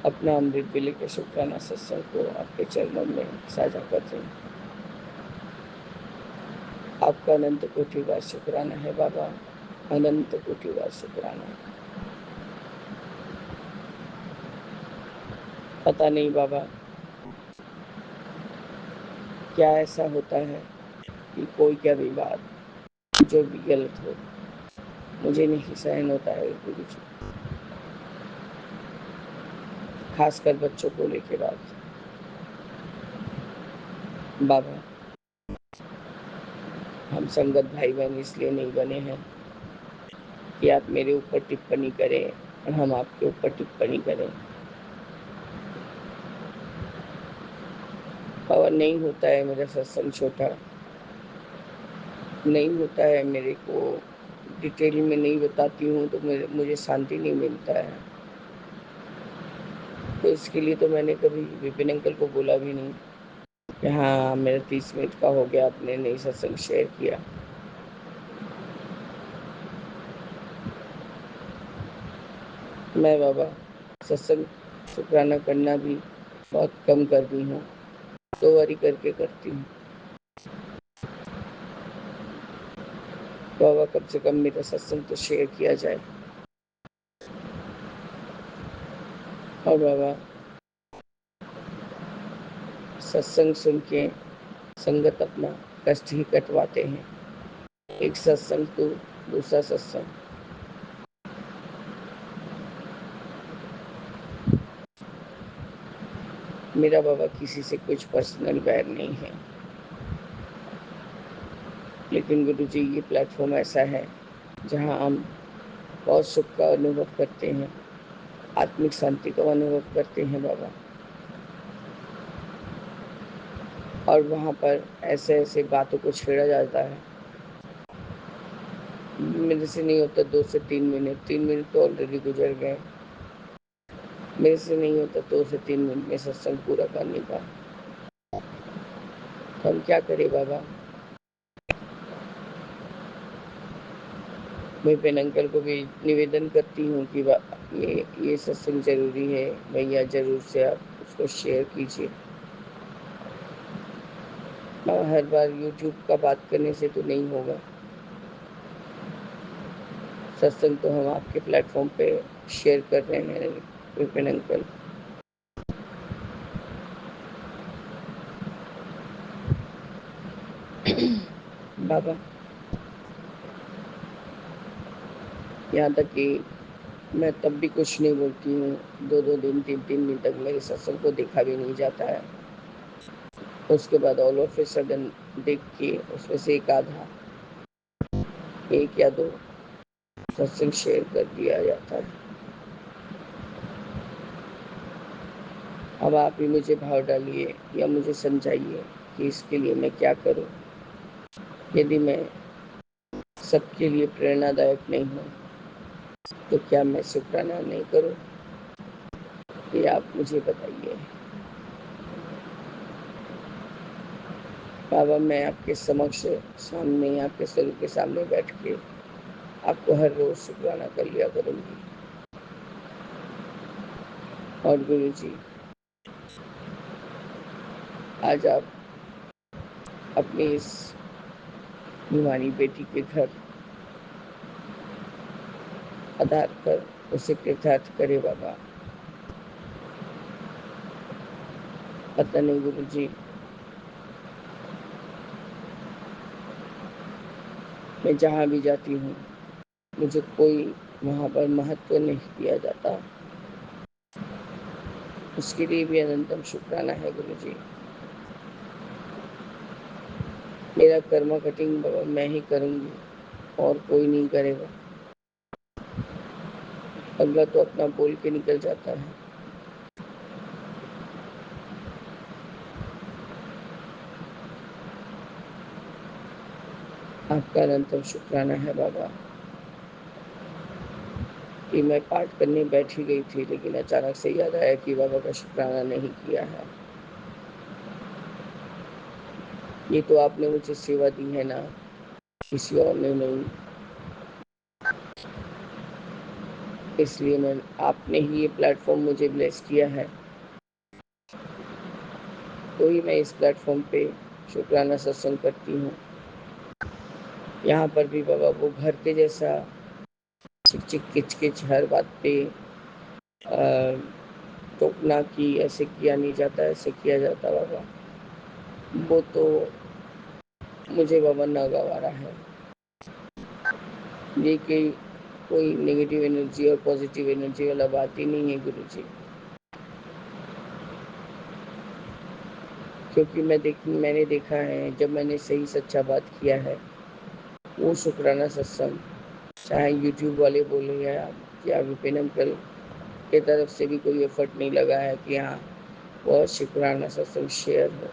अपना अमृत वेले के शुक्राना सत्संग को आपके चरणों में साझा करते हैं। आपका अनंत कोटि बार शुक्राना है बाबा, अनंत कोटि बार शुक्राना है। पता नहीं बाबा क्या ऐसा होता है कि कोई क्या भी बात जो भी गलत हो मुझे नहीं सहन होता है गुरु जी, खासकर बच्चों को लेके बात। बाबा हम संगत भाई बहन इसलिए नहीं बने हैं कि आप मेरे ऊपर टिप्पणी करें और हम आपके ऊपर टिप्पणी करें। बाबा नहीं होता है मेरा सत्संग छोटा, नहीं होता है, मेरे को डिटेल में नहीं बताती हूँ तो मुझे शांति नहीं मिलता है। तो इसके लिए तो मैंने कभी विपिन अंकल को बोला भी नहीं कि हाँ मेरा 30 मिनट का हो गया, आपने नहीं सत्संग शेयर किया। मैं बाबा सत्संग शुक्राना करना भी बहुत कम कर दी हूँ, 2 बारी करके करती हूँ। बाबा कम से कम मेरा सत्संग तो शेयर किया जाए। और बाबा सत्संग सुन के संगत अपना कष्ट ही कटवाते हैं, एक सत्संग तो दूसरा सत्संग। मेरा बाबा किसी से कुछ पर्सनल वैर नहीं है, लेकिन गुरु जी ये प्लेटफॉर्म ऐसा है जहाँ हम बहुत सुख का अनुभव करते हैं, आत्मिक शांति का अनुभव करते हैं बाबा। और वहाँ पर ऐसे ऐसे बातों को छेड़ा जाता है, मेरे से नहीं होता 2 से 3 मिनट, 3 मिनट तो ऑलरेडी गुजर गए, मेरे से नहीं होता 2 से 3 मिनट में सत्संग पूरा करने का। तो हम क्या करें बाबा। मैं पेन अंकल को भी निवेदन करती हूँ कि ये सत्संग जरूरी है भैया, जरूर से आप उसको शेयर कीजिए। और हर बार यूट्यूब का बात करने से तो नहीं होगा, सत्संग तो हम आपके प्लेटफॉर्म पे शेयर कर रहे हैं विपिन अंकल। बाबा यहाँ तक कि मैं तब भी कुछ नहीं बोलती हूँ, 2-2 दिन 3-3 दिन तक मेरे सत्संग को देखा भी नहीं जाता है। उसके बाद ऑल ऑफ ए सडन देख के उसमें से एक आधा 1 या 2 सत्संग शेयर कर दिया जाता है। अब आप ही मुझे भाव डालिए या मुझे समझाइए कि इसके लिए मैं क्या करूं। यदि मैं सबके लिए प्रेरणादायक नहीं हूं तो क्या मैं शुक्राना नहीं करूं, ये आप मुझे बताइए। बाबा मैं आपके समक्ष सामने, आपके स्वरूप के सामने बैठ के आपको हर रोज शुक्राना कर लिया करूंगी। और गुरु जी आज आप अपनी इस बीमारी बेटी के घर आधार कर उसे कृतार्थ करे बाबा। पता नहीं गुरु जी, मैं जहाँ भी जाती हूँ मुझे कोई वहाँ पर महत्व नहीं दिया जाता। उसके लिए भी अनंतम शुक्राना है गुरु जी। मेरा कर्मा कटिंग बाबा मैं ही करूँगी और कोई नहीं करेगा। अगला तो अपना बोल के निकल जाता है। आपका अनंतम शुक्राना है बाबा कि मैं पाठ करने बैठी गई थी, लेकिन अचानक से याद आया कि बाबा का शुक्राना नहीं किया है। ये तो आपने मुझे सेवा दी है ना, किसी और ने नहीं। इसलिए मैं आपने ही ये प्लेटफॉर्म मुझे ब्लेस किया है, तो ही मैं इस प्लेटफॉर्म पे शुक्राना सत्संग करती हूँ। यहाँ पर भी बाबा वो घर के जैसा चिक चिक किच किच हर बात पे टोकना कि ऐसे किया नहीं जाता, ऐसे किया जाता बाबा, वो तो मुझे बाबा नागवारा है। ये कि कोई नेगेटिव एनर्जी और पॉजिटिव एनर्जी वाला बात ही नहीं है गुरु जी। क्योंकि मैंने देखा है जब मैंने सही सच्चा बात किया है, वो शुक्राना सत्संग, चाहे यूट्यूब वाले बोले या विपिन अंकल के तरफ से भी कोई एफर्ट नहीं लगा है कि हाँ वह शुक्राना सत्संग शेयर हो,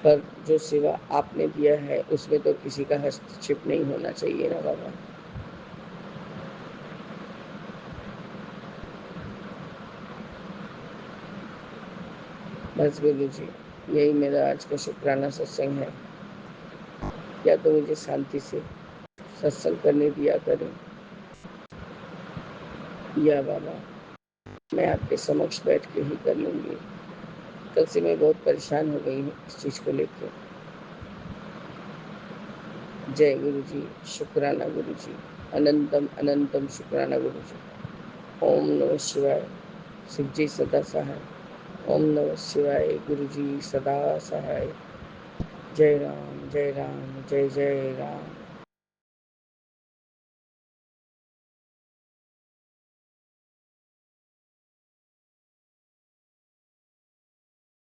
पर जो सेवा आपने दिया है उसमें तो किसी का हस्तक्षेप नहीं होना चाहिए ना बाबा। बस गुरु जी, यही मेरा आज का शुक्राना सत्संग है। या तो मुझे शांति से सत्संग करने दिया करें, या बाबा मैं आपके समक्ष बैठ के ही कर लूँगी। कल से मैं बहुत परेशान हो गई हूँ इस चीज़ को लेकर। जय गुरु जी, शुक्राना गुरु जी, अनंतम अनंतम शुक्राना गुरु जी। ओम नमः शिवाय, शिव जी सदा सहाय। ओम नमः शिवाय, गुरु जी सदा सहाय। जय राम जय राम जय जय राम।